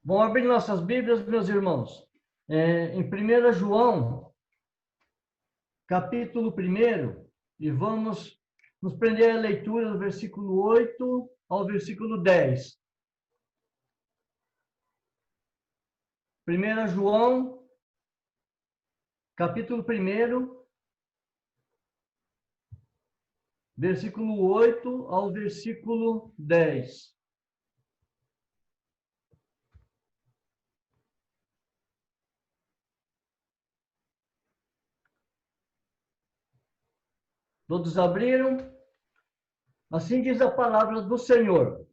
Vamos abrir nossas Bíblias, meus irmãos. Em 1 João, capítulo 1, e vamos nos prender a leitura do versículo 8 ao versículo 10. 1 João, capítulo 1, versículo 8 ao versículo 10. Todos abriram? Assim diz a palavra do Senhor.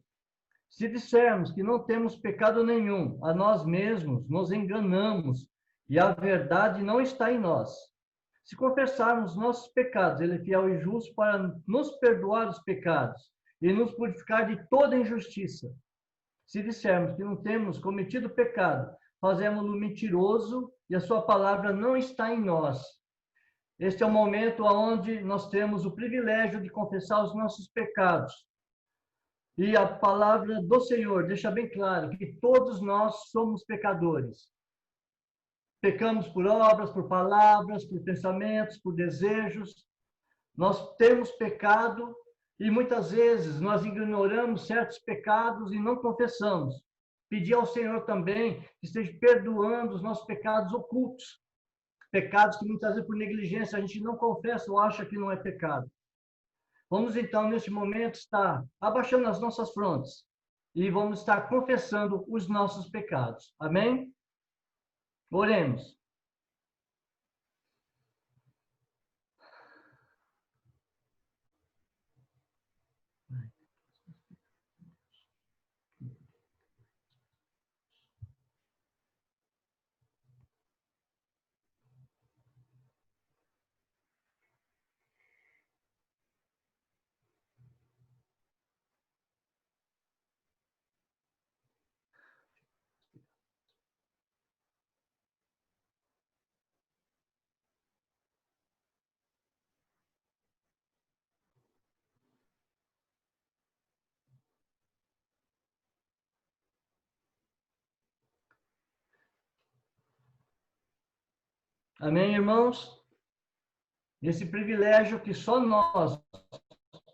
Se dissermos que não temos pecado nenhum, a nós mesmos nos enganamos e a verdade não está em nós. Se confessarmos nossos pecados, Ele é fiel e justo para nos perdoar os pecados e nos purificar de toda injustiça. Se dissermos que não temos cometido pecado, fazemos-no mentiroso e a sua palavra não está em nós. Este é o momento onde nós temos o privilégio de confessar os nossos pecados. E a palavra do Senhor deixa bem claro que todos nós somos pecadores. Pecamos por obras, por palavras, por pensamentos, por desejos. Nós temos pecado e muitas vezes nós ignoramos certos pecados e não confessamos. Pedir ao Senhor também que esteja perdoando os nossos pecados ocultos. Pecados que muitas vezes por negligência a gente não confessa ou acha que não é pecado. Vamos então, neste momento, estar abaixando as nossas frontes e vamos estar confessando os nossos pecados. Amém? Oremos. Amém, irmãos? Esse privilégio que só nós,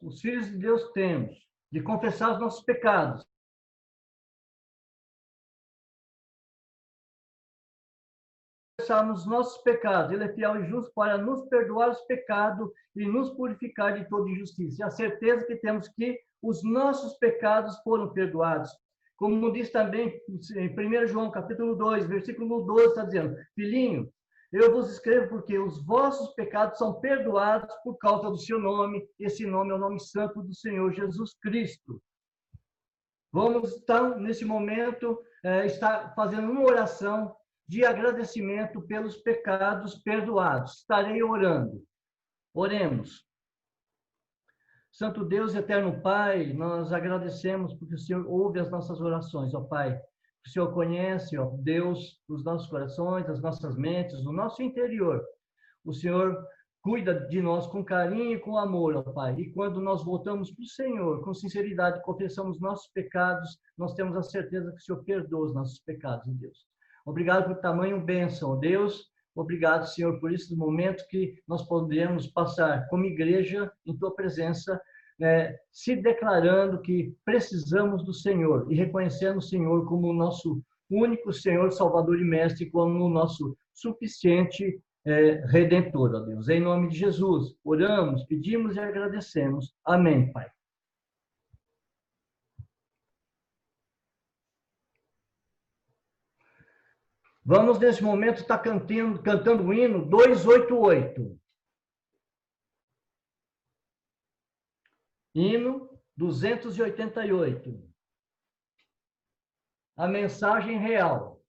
os filhos de Deus, temos, de confessar os nossos pecados. Confessarmos os nossos pecados, Ele é fiel e justo para nos perdoar os pecados e nos purificar de toda injustiça. E a certeza que temos que os nossos pecados foram perdoados. Como diz também em 1 João, capítulo 2, versículo 12, está dizendo: Filhinho, eu vos escrevo porque os vossos pecados são perdoados por causa do seu nome. Esse nome é o nome santo do Senhor Jesus Cristo. Vamos, então, nesse momento, estar fazendo uma oração de agradecimento pelos pecados perdoados. Estarei orando. Oremos. Santo Deus, eterno Pai, nós agradecemos porque o Senhor ouve as nossas orações, ó Pai. O Senhor conhece, ó Deus, os nossos corações, as nossas mentes, o nosso interior. O Senhor cuida de nós com carinho e com amor, ó Pai. E quando nós voltamos para o Senhor, com sinceridade, confessamos nossos pecados, nós temos a certeza que o Senhor perdoa os nossos pecados, ó Deus. Obrigado por tamanho bênção, ó Deus. Obrigado, Senhor, por esse momento que nós podemos passar como igreja em Tua presença, se declarando que precisamos do Senhor e reconhecendo o Senhor como o nosso único Senhor, Salvador e Mestre, como o nosso suficiente Redentor, ó Deus. Em nome de Jesus, oramos, pedimos e agradecemos. Amém, Pai. Vamos, nesse momento, estar cantando o hino 288. Hino 288. A mensagem real.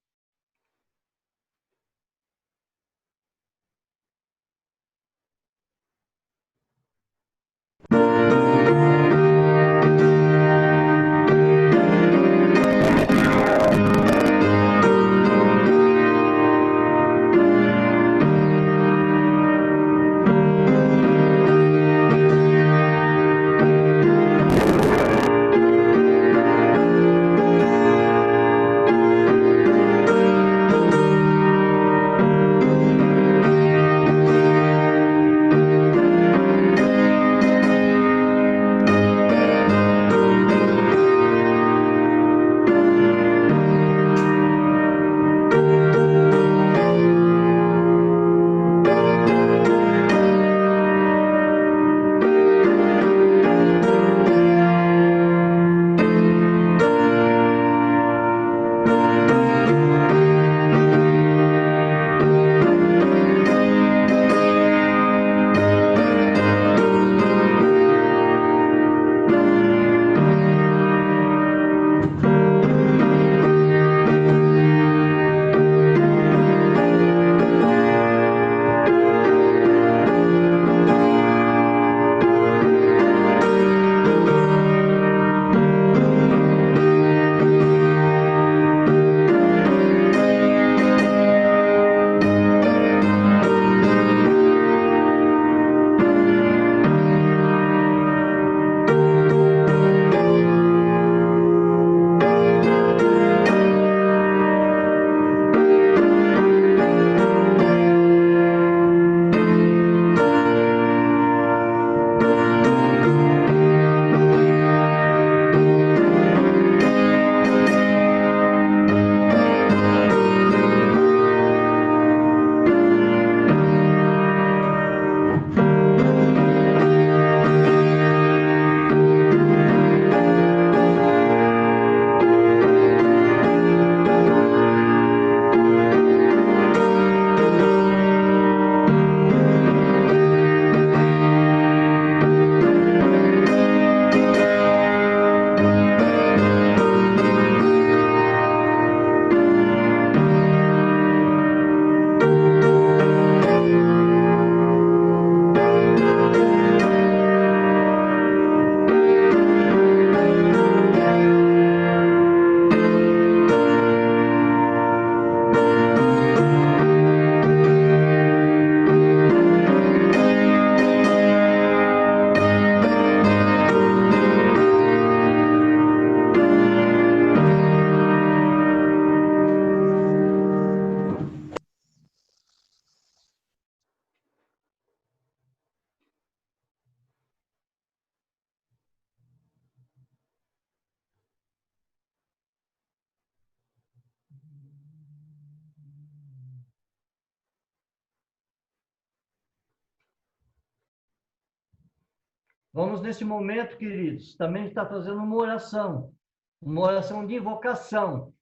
Vamos, nesse momento, queridos, também estar fazendo uma oração de invocação.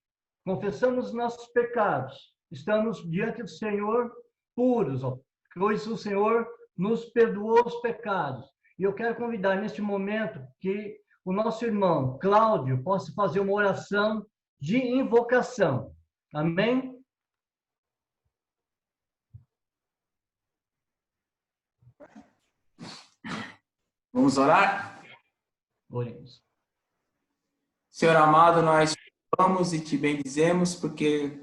Confessamos os nossos pecados, estamos diante do Senhor puros, pois o Senhor nos perdoou os pecados. E eu quero convidar, neste momento, que o nosso irmão Cláudio possa fazer uma oração de invocação. Amém? Vamos orar? Oremos. Senhor amado, nós vamos e te bendizemos, porque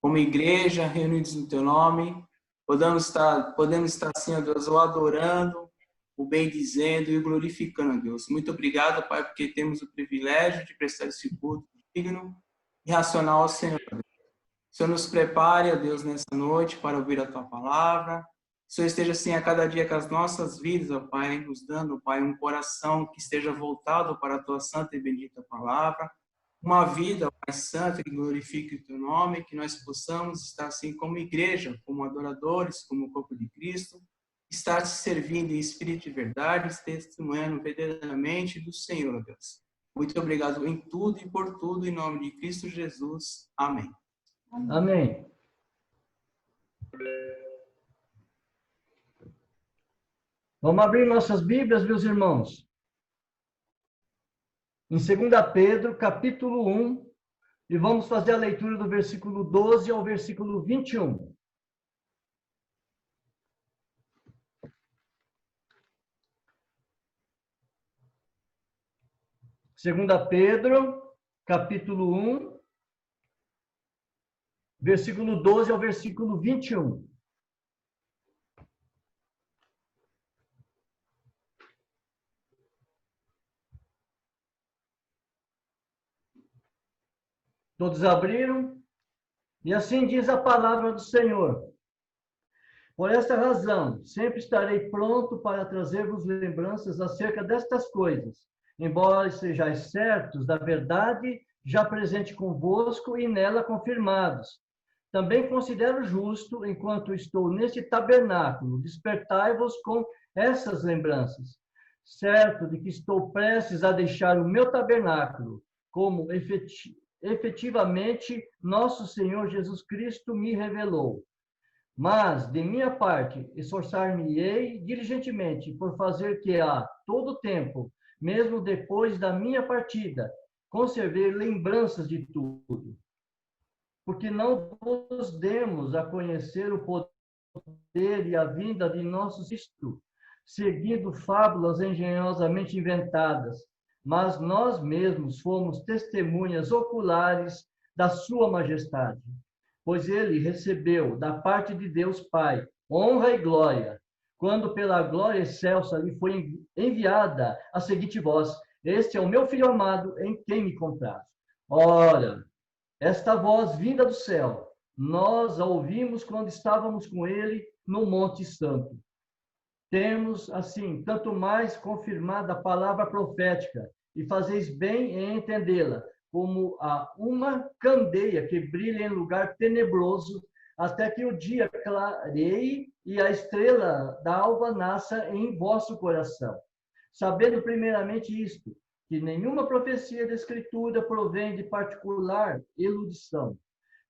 como igreja, reunidos no teu nome, podemos estar assim, ó Deus, o adorando, o bendizendo e o glorificando, Deus. Muito obrigado, Pai, porque temos o privilégio de prestar esse culto digno e racional ao Senhor. O Senhor nos prepare, ó Deus, nessa noite para ouvir a tua palavra. O Senhor esteja assim a cada dia com as nossas vidas, ó Pai, nos dando, ó Pai, um coração que esteja voltado para a tua santa e bendita palavra. Uma vida, ó Pai Santo, que glorifique o teu nome, que nós possamos estar assim como igreja, como adoradores, como corpo de Cristo, estar te servindo em espírito e verdade, testemunhando verdadeiramente do Senhor, ó Deus. Muito obrigado em tudo e por tudo, em nome de Cristo Jesus. Amém. Amém. Vamos abrir nossas Bíblias, meus irmãos. Em 2 Pedro, capítulo 1, e vamos fazer a leitura do versículo 12 ao versículo 21. Segunda Pedro, capítulo 1, versículo 12 ao versículo 21. Todos abriram? E assim diz a palavra do Senhor. Por esta razão, sempre estarei pronto para trazer-vos lembranças acerca destas coisas, embora sejais certos da verdade já presente convosco e nela confirmados. Também considero justo, enquanto estou neste tabernáculo, despertai-vos com essas lembranças, certo de que estou prestes a deixar o meu tabernáculo, como efetivamente nosso Senhor Jesus Cristo me revelou. Mas, de minha parte, esforçar-me-ei diligentemente por fazer que a todo tempo, mesmo depois da minha partida, conservei lembranças de tudo. Porque não vos demos a conhecer o poder e a vinda de nosso Cristo, seguindo fábulas engenhosamente inventadas, mas nós mesmos fomos testemunhas oculares da sua majestade. Pois ele recebeu da parte de Deus Pai honra e glória, quando pela glória excelsa lhe foi enviada a seguinte voz: Este é o meu Filho amado, em quem me comprazo. Ora, esta voz vinda do céu, nós a ouvimos quando estávamos com ele no Monte Santo. Temos, assim, tanto mais confirmada a palavra profética, e fazeis bem em entendê-la, como a uma candeia que brilha em lugar tenebroso, até que o dia clareie e a estrela da alva nasça em vosso coração. Sabendo primeiramente isto, que nenhuma profecia da Escritura provém de particular eludição,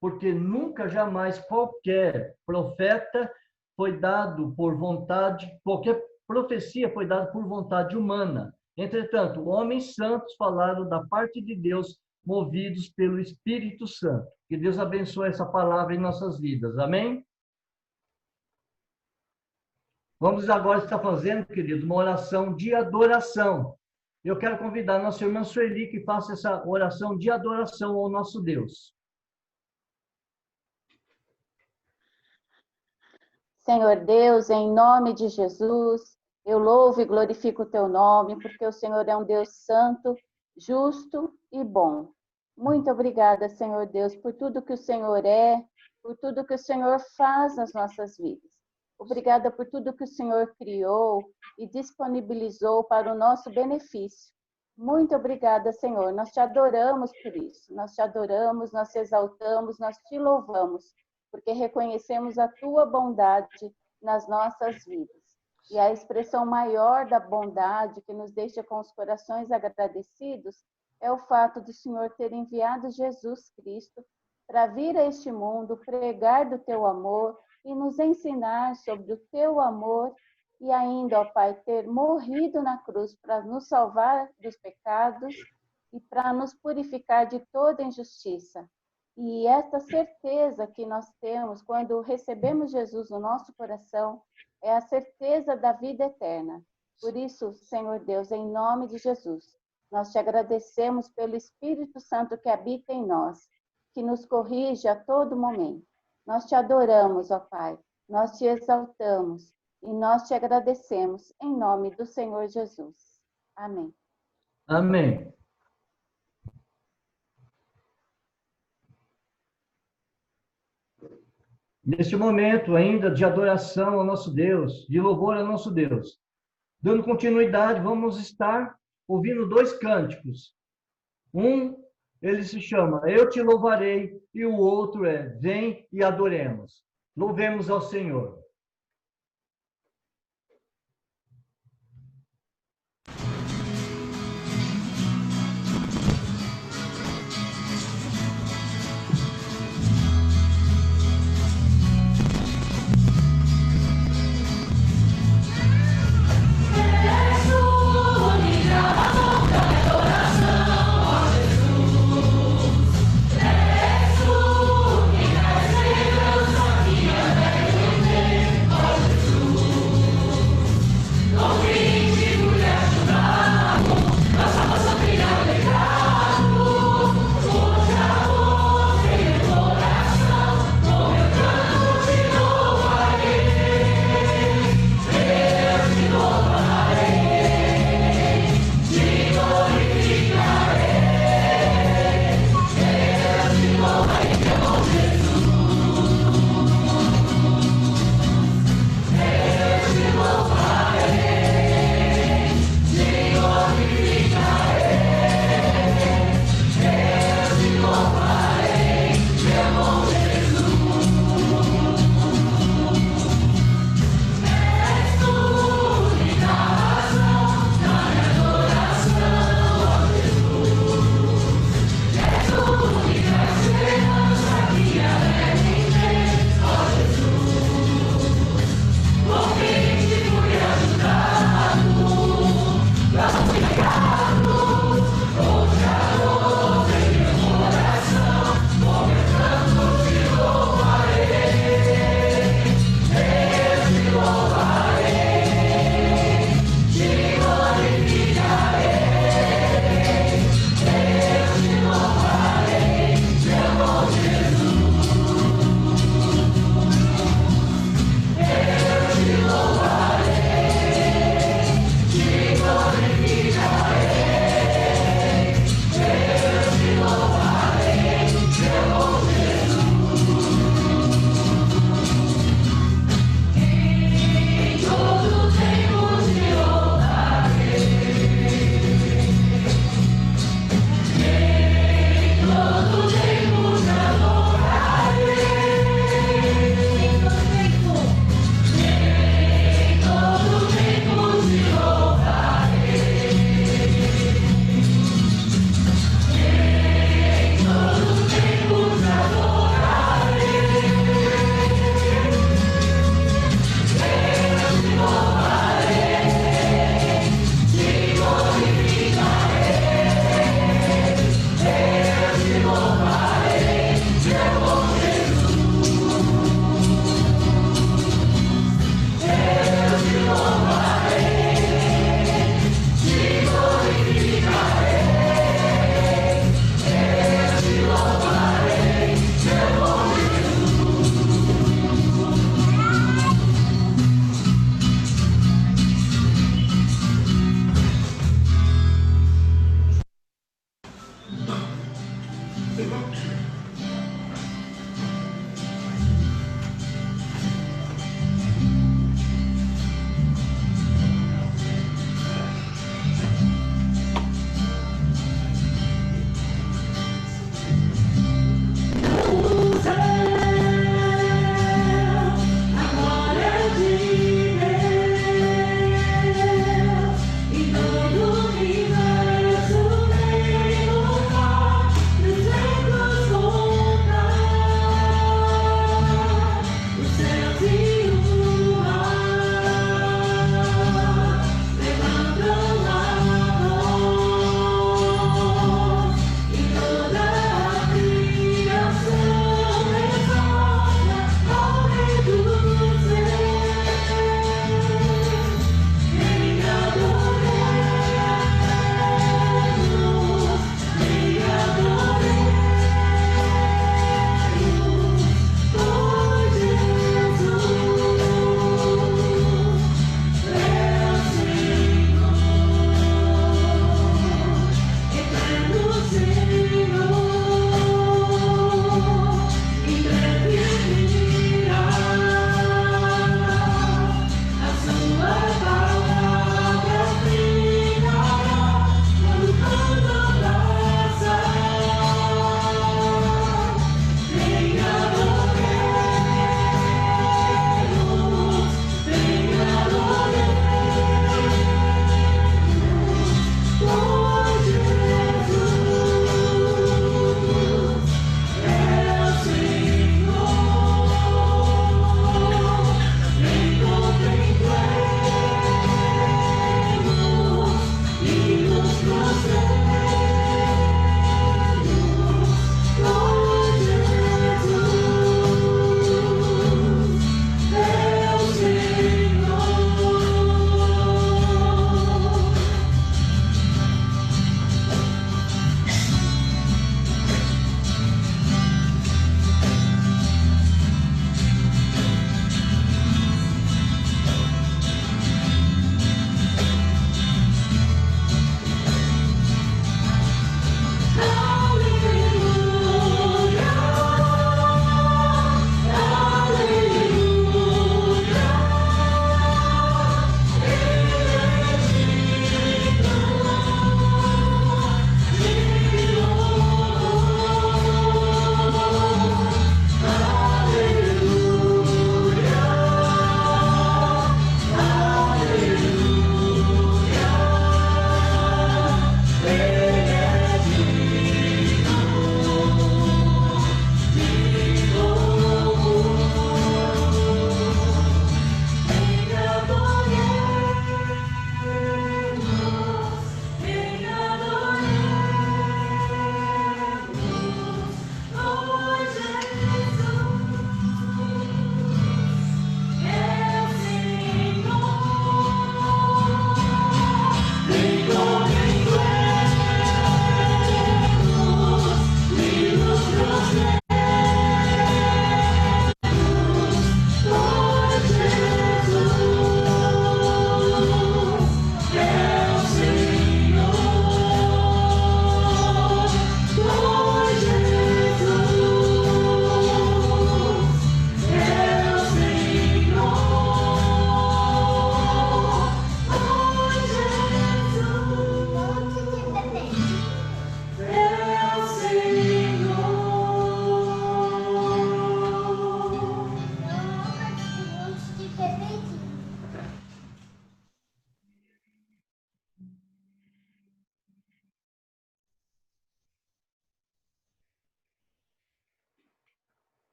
porque nunca jamais qualquer profeta foi dado por vontade, qualquer profecia foi dada por vontade humana. Entretanto, homens santos falaram da parte de Deus, movidos pelo Espírito Santo. Que Deus abençoe essa palavra em nossas vidas. Amém? Vamos agora estar fazendo, querido, uma oração de adoração. Eu quero convidar a nossa irmã Sueli que faça essa oração de adoração ao nosso Deus. Senhor Deus, em nome de Jesus, eu louvo e glorifico o teu nome, porque o Senhor é um Deus santo, justo e bom. Muito obrigada, Senhor Deus, por tudo que o Senhor é, por tudo que o Senhor faz nas nossas vidas. Obrigada por tudo que o Senhor criou e disponibilizou para o nosso benefício. Muito obrigada, Senhor. Nós te adoramos por isso. Nós te adoramos, nós te exaltamos, nós te louvamos, porque reconhecemos a tua bondade nas nossas vidas. E a expressão maior da bondade que nos deixa com os corações agradecidos é o fato do Senhor ter enviado Jesus Cristo para vir a este mundo, pregar do teu amor e nos ensinar sobre o teu amor e ainda, ó Pai, ter morrido na cruz para nos salvar dos pecados e para nos purificar de toda injustiça. E esta certeza que nós temos quando recebemos Jesus no nosso coração é a certeza da vida eterna. Por isso, Senhor Deus, em nome de Jesus, nós te agradecemos pelo Espírito Santo que habita em nós, que nos corrige a todo momento. Nós te adoramos, ó Pai, nós te exaltamos e nós te agradecemos em nome do Senhor Jesus. Amém. Amém. Neste momento ainda de adoração ao nosso Deus, de louvor ao nosso Deus, dando continuidade, vamos estar ouvindo 2 cânticos. Um, ele se chama Eu Te Louvarei, e o outro é Vem e Adoremos. Louvemos ao Senhor. Universo,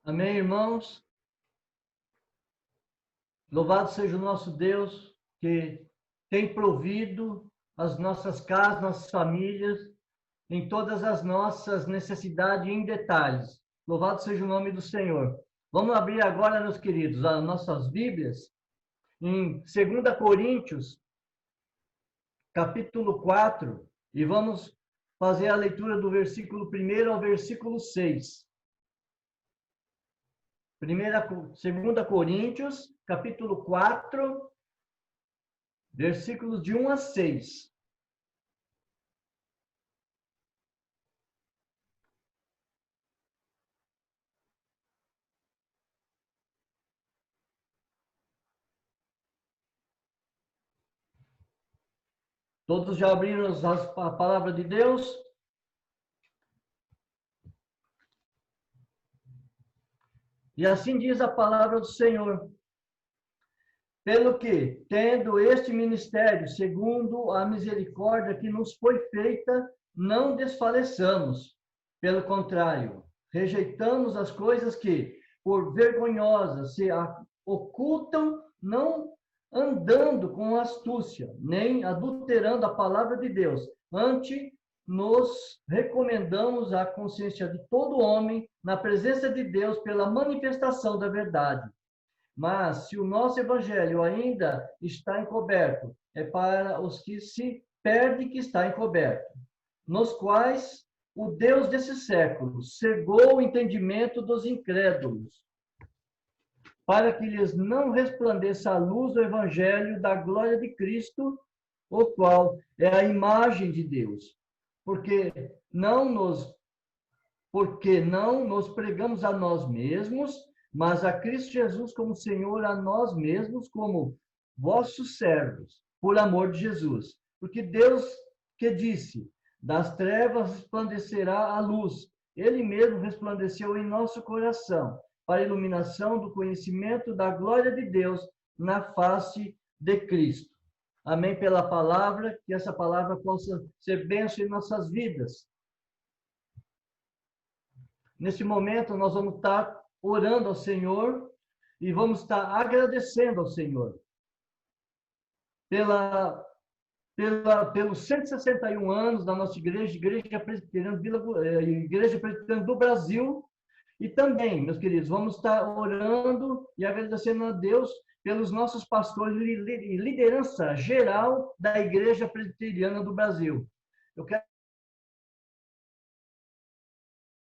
Amém, irmãos? Louvado seja o nosso Deus, que tem provido as nossas casas, nossas famílias, em todas as nossas necessidades em detalhes. Louvado seja o nome do Senhor. Vamos abrir agora, meus queridos, as nossas Bíblias, em 2 Coríntios, capítulo 4, e vamos fazer a leitura do versículo 1 ao versículo 6. 2 Coríntios, capítulo 4, versículos de 1 a 6. Todos já abriram a palavra de Deus? E assim diz a palavra do Senhor. Pelo que, tendo este ministério, segundo a misericórdia que nos foi feita, não desfaleçamos. Pelo contrário, rejeitamos as coisas que, por vergonhosas, se ocultam, não andando com astúcia, nem adulterando a palavra de Deus. Antes, nos recomendamos a consciência de todo homem na presença de Deus pela manifestação da verdade. Mas se o nosso evangelho ainda está encoberto, é para os que se perdem que está encoberto, nos quais o Deus desse século cegou o entendimento dos incrédulos, para que lhes não resplandeça a luz do evangelho da glória de Cristo, o qual é a imagem de Deus. Porque não nos pregamos a nós mesmos, mas a Cristo Jesus como Senhor, a nós mesmos como vossos servos, por amor de Jesus. Porque Deus que disse, das trevas resplandecerá a luz, Ele mesmo resplandeceu em nosso coração, para a iluminação do conhecimento da glória de Deus na face de Cristo. Amém pela palavra, que essa palavra possa ser bênção em nossas vidas. Nesse momento, nós vamos estar orando ao Senhor e vamos estar agradecendo ao Senhor pelos 161 anos da nossa igreja, Igreja Presbiteriana do Brasil. E também, meus queridos, vamos estar orando e agradecendo a Deus pelos nossos pastores e liderança geral da Igreja Presbiteriana do Brasil. Eu quero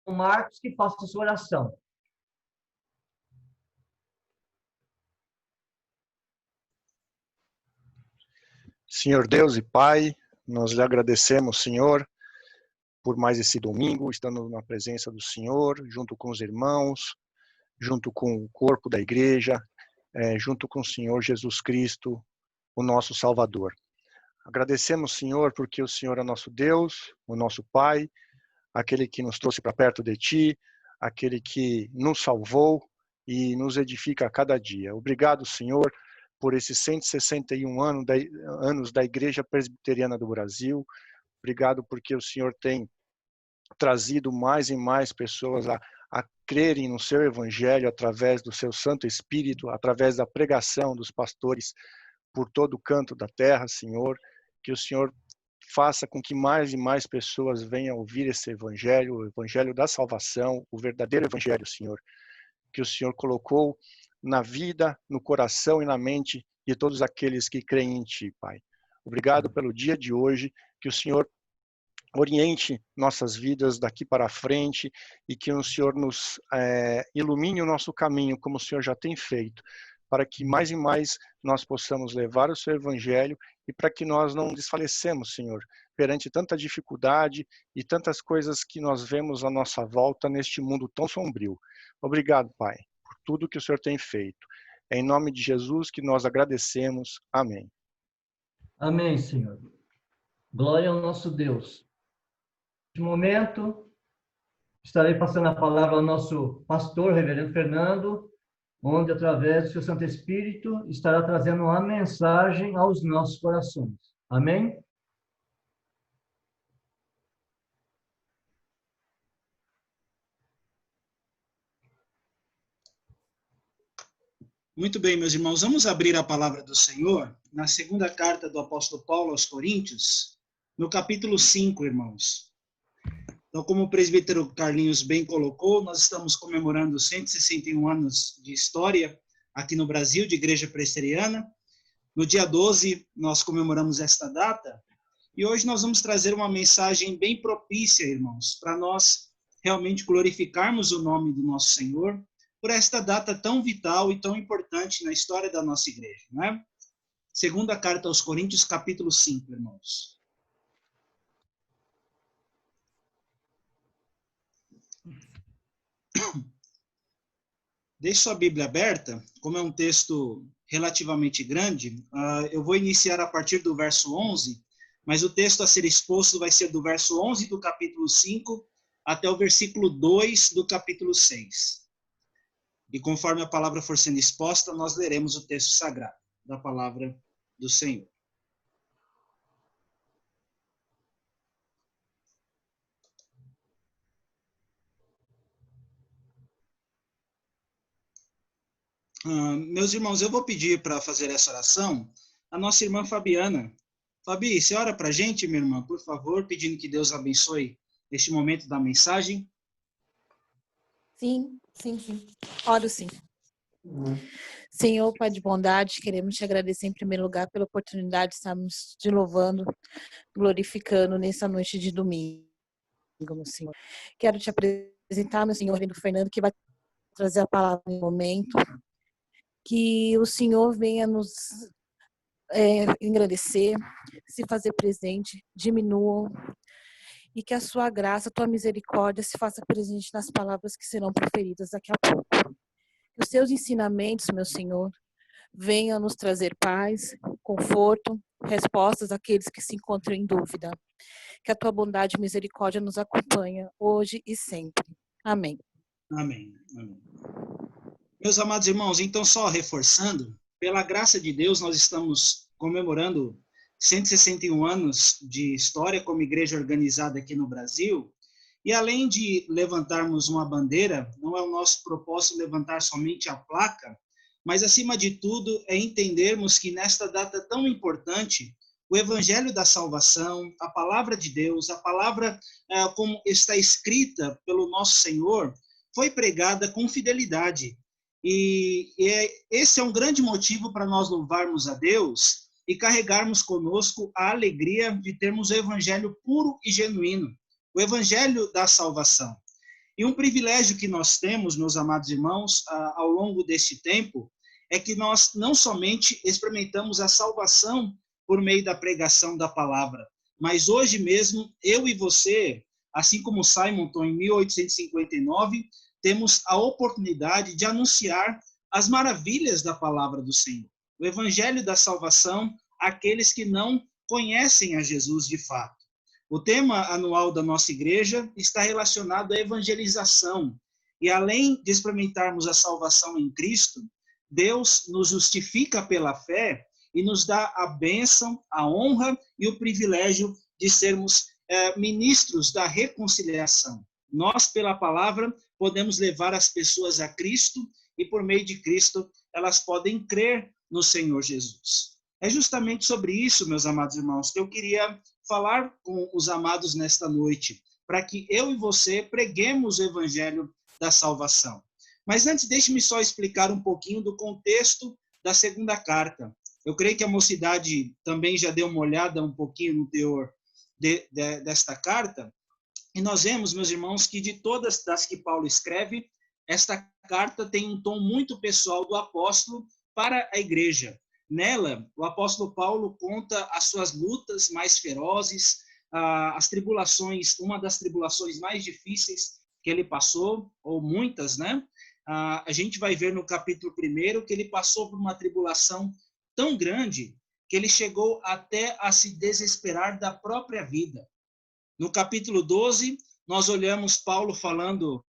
o Marcos que faça a sua oração. Senhor Deus e Pai, nós lhe agradecemos, Senhor, por mais esse domingo, estando na presença do Senhor, junto com os irmãos, junto com o corpo da igreja, junto com o Senhor Jesus Cristo, o nosso Salvador. Agradecemos, Senhor, porque o Senhor é nosso Deus, o nosso Pai, aquele que nos trouxe para perto de Ti, aquele que nos salvou e nos edifica a cada dia. Obrigado, Senhor, por esses 161 anos da Igreja Presbiteriana do Brasil. Obrigado porque o Senhor tem trazido mais e mais pessoas a crerem no seu Evangelho através do seu Santo Espírito, através da pregação dos pastores por todo o canto da terra, Senhor. Que o Senhor faça com que mais e mais pessoas venham ouvir esse Evangelho, o Evangelho da salvação, o verdadeiro Evangelho, Senhor, que o Senhor colocou na vida, no coração e na mente de todos aqueles que creem em Ti, Pai. Obrigado pelo dia de hoje, que o Senhor oriente nossas vidas daqui para frente e que o Senhor nos ilumine o nosso caminho, como o Senhor já tem feito, para que mais e mais nós possamos levar o seu Evangelho e para que nós não desfalecemos, Senhor, perante tanta dificuldade e tantas coisas que nós vemos à nossa volta neste mundo tão sombrio. Obrigado, Pai, por tudo que o Senhor tem feito. É em nome de Jesus que nós agradecemos. Amém. Amém, Senhor. Glória ao nosso Deus. Neste momento, estarei passando a palavra ao nosso pastor, reverendo Fernando, onde, através do seu Santo Espírito, estará trazendo uma mensagem aos nossos corações. Amém? Muito bem, meus irmãos, vamos abrir a palavra do Senhor na segunda carta do apóstolo Paulo aos Coríntios, no capítulo 5, irmãos. Então, como o presbítero Carlinhos bem colocou, nós estamos comemorando 161 anos de história aqui no Brasil, de Igreja Presbiteriana. No dia 12, nós comemoramos esta data, e hoje nós vamos trazer uma mensagem bem propícia, irmãos, para nós realmente glorificarmos o nome do nosso Senhor, por esta data tão vital e tão importante na história da nossa igreja, né? Segunda carta aos Coríntios, capítulo 5, irmãos. Deixe sua Bíblia aberta, como é um texto relativamente grande, eu vou iniciar a partir do verso 11, mas o texto a ser exposto vai ser do verso 11 do capítulo 5 até o versículo 2 do capítulo 6. E conforme a palavra for sendo exposta, nós leremos o texto sagrado da palavra do Senhor. Meus irmãos, eu vou pedir para fazer essa oração a nossa irmã Fabiana. Fabi, você ora para a gente, minha irmã, por favor, pedindo que Deus abençoe este momento da mensagem. Sim. Oro sim. Senhor, Pai de bondade, queremos te agradecer em primeiro lugar pela oportunidade de estarmos te louvando, glorificando nessa noite de domingo, meu Senhor. Quero te apresentar, meu Senhor, Reverendo Fernando, que vai trazer a palavra no momento. Que o Senhor venha nos engrandecer, se fazer presente, diminua, e que a sua graça, a tua misericórdia se faça presente nas palavras que serão proferidas daqui a pouco. Que os seus ensinamentos, meu Senhor, venham nos trazer paz, conforto, respostas àqueles que se encontram em dúvida. Que a tua bondade e misericórdia nos acompanhe hoje e sempre. Amém. Amém. Amém. Meus amados irmãos, então só reforçando, pela graça de Deus nós estamos comemorando 161 anos de história como igreja organizada aqui no Brasil, e além de levantarmos uma bandeira, não é o nosso propósito levantar somente a placa, mas acima de tudo é entendermos que nesta data tão importante, o evangelho da salvação, a palavra de Deus, a palavra como está escrita pelo nosso Senhor, foi pregada com fidelidade. E esse é um grande motivo para nós louvarmos a Deus e carregarmos conosco a alegria de termos o evangelho puro e genuíno, o evangelho da salvação. E um privilégio que nós temos, meus amados irmãos, ao longo deste tempo, é que nós não somente experimentamos a salvação por meio da pregação da palavra, mas hoje mesmo, eu e você, assim como Simonton em 1859, temos a oportunidade de anunciar as maravilhas da palavra do Senhor, o evangelho da salvação àqueles que não conhecem a Jesus de fato. O tema anual da nossa igreja está relacionado à evangelização, e além de experimentarmos a salvação em Cristo, Deus nos justifica pela fé e nos dá a bênção, a honra e o privilégio de sermos ministros da reconciliação. Nós, pela palavra, podemos levar as pessoas a Cristo e, por meio de Cristo, elas podem crer no Senhor Jesus. É justamente sobre isso, meus amados irmãos, que eu queria falar com os amados nesta noite, para que eu e você preguemos o evangelho da salvação. Mas antes, deixe-me só explicar um pouquinho do contexto da segunda carta. Eu creio que a mocidade também já deu uma olhada um pouquinho no teor desta carta, e nós vemos, meus irmãos, que de todas as que Paulo escreve, esta carta tem um tom muito pessoal do apóstolo para a igreja. Nela, o apóstolo Paulo conta as suas lutas mais ferozes, as tribulações, uma das tribulações mais difíceis que ele passou, ou muitas, né? A gente vai ver no capítulo 1 que ele passou por uma tribulação tão grande que ele chegou até a se desesperar da própria vida. No capítulo 12, nós olhamos Paulo falando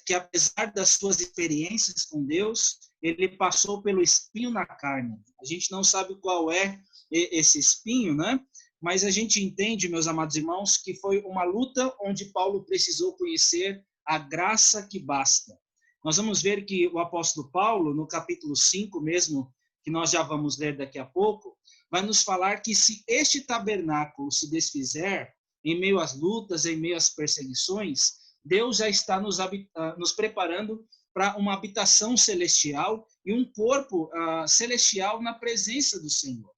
que apesar das suas experiências com Deus, ele passou pelo espinho na carne. A gente não sabe qual é esse espinho, né? Mas a gente entende, meus amados irmãos, que foi uma luta onde Paulo precisou conhecer a graça que basta. nós vamos ver que o apóstolo Paulo, no capítulo 5 mesmo, que nós já vamos ler daqui a pouco, vai nos falar que se este tabernáculo se desfizer, em meio às lutas, em meio às perseguições, Deus já está nos preparando para uma habitação celestial e um corpo celestial na presença do Senhor.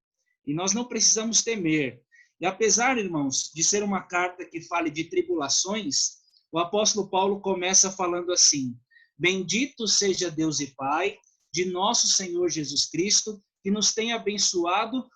E nós não precisamos temer. E apesar, irmãos, de ser uma carta que fale de tribulações, o apóstolo Paulo começa falando assim: bendito seja Deus e Pai de nosso Senhor Jesus Cristo, que nos tem abençoado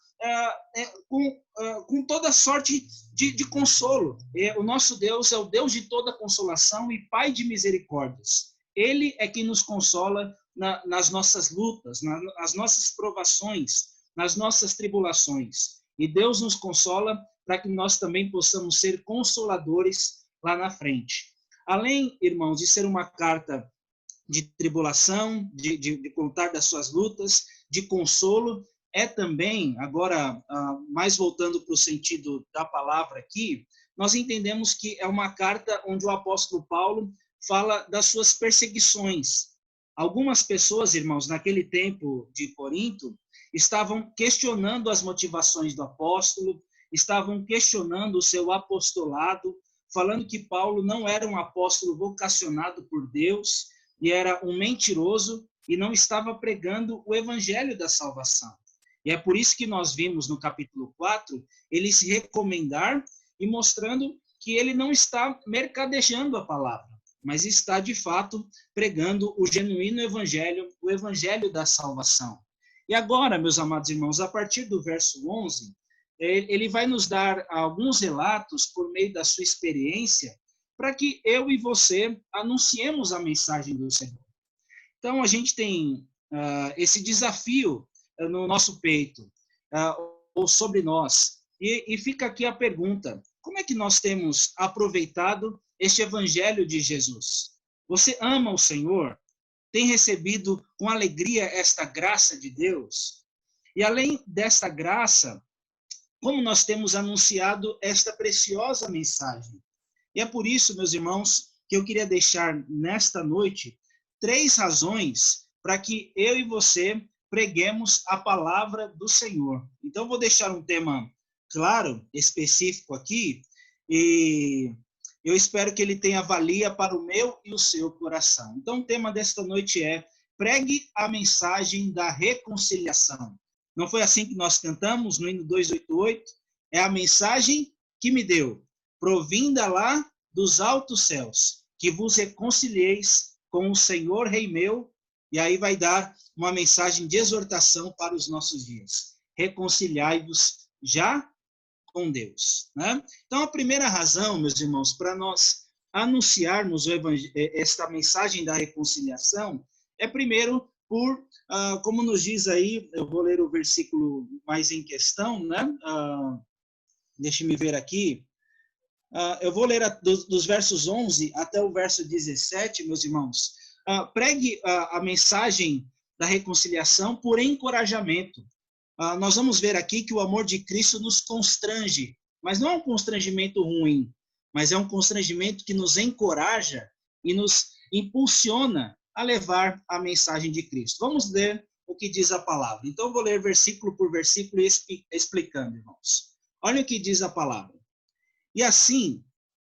com toda sorte de consolo. O nosso Deus é o Deus de toda consolação e Pai de misericórdias. Ele é quem nos consola nas nossas lutas, nas nossas provações, nas nossas tribulações. E Deus nos consola para que nós também possamos ser consoladores lá na frente. Além, irmãos, de ser uma carta de tribulação, de contar das suas lutas, de consolo, é também, agora, mais voltando para o sentido da palavra aqui, nós entendemos que é uma carta onde o apóstolo Paulo fala das suas perseguições. Algumas pessoas, irmãos, naquele tempo de Corinto, estavam questionando as motivações do apóstolo, estavam questionando o seu apostolado, falando que Paulo não era um apóstolo vocacionado por Deus, e era um mentiroso, e não estava pregando o evangelho da salvação. E é por isso que nós vimos no capítulo 4, ele se recomendar e mostrando que ele não está mercadejando a palavra, mas está, de fato, pregando o genuíno evangelho, o evangelho da salvação. E agora, meus amados irmãos, a partir do verso 11, ele vai nos dar alguns relatos por meio da sua experiência, para que eu e você anunciemos a mensagem do Senhor. Então, a gente tem esse desafio no nosso peito, ou sobre nós. E fica aqui a pergunta: como é que nós temos aproveitado este evangelho de Jesus? Você ama o Senhor? Tem recebido com alegria esta graça de Deus? E além desta graça, como nós temos anunciado esta preciosa mensagem? E é por isso, meus irmãos, que eu queria deixar nesta noite 3 razões para que eu e você preguemos a palavra do Senhor. Então, eu vou deixar um tema claro, específico aqui, e eu espero que ele tenha valia para o meu e o seu coração. Então, o tema desta noite é: pregue a mensagem da reconciliação. Não foi assim que nós cantamos no hino 288? É a mensagem que me deu, provinda lá dos altos céus, que vos reconcilieis com o Senhor Rei meu. E aí vai dar uma mensagem de exortação para os nossos dias. Reconciliai-vos já com Deus, né? Então, a primeira razão, meus irmãos, para nós anunciarmos esta mensagem da reconciliação é, primeiro, por, como nos diz aí, eu vou ler o versículo mais em questão, né? Deixe-me ver aqui. Eu vou ler dos versos 11 até o verso 17, meus irmãos. Pregue a mensagem da reconciliação por encorajamento. Nós vamos ver aqui que o amor de Cristo nos constrange, mas não é um constrangimento ruim, mas é um constrangimento que nos encoraja e nos impulsiona a levar a mensagem de Cristo. Vamos ler o que diz a palavra. Então, eu vou ler versículo por versículo explicando, irmãos. Olha o que diz a palavra. E assim,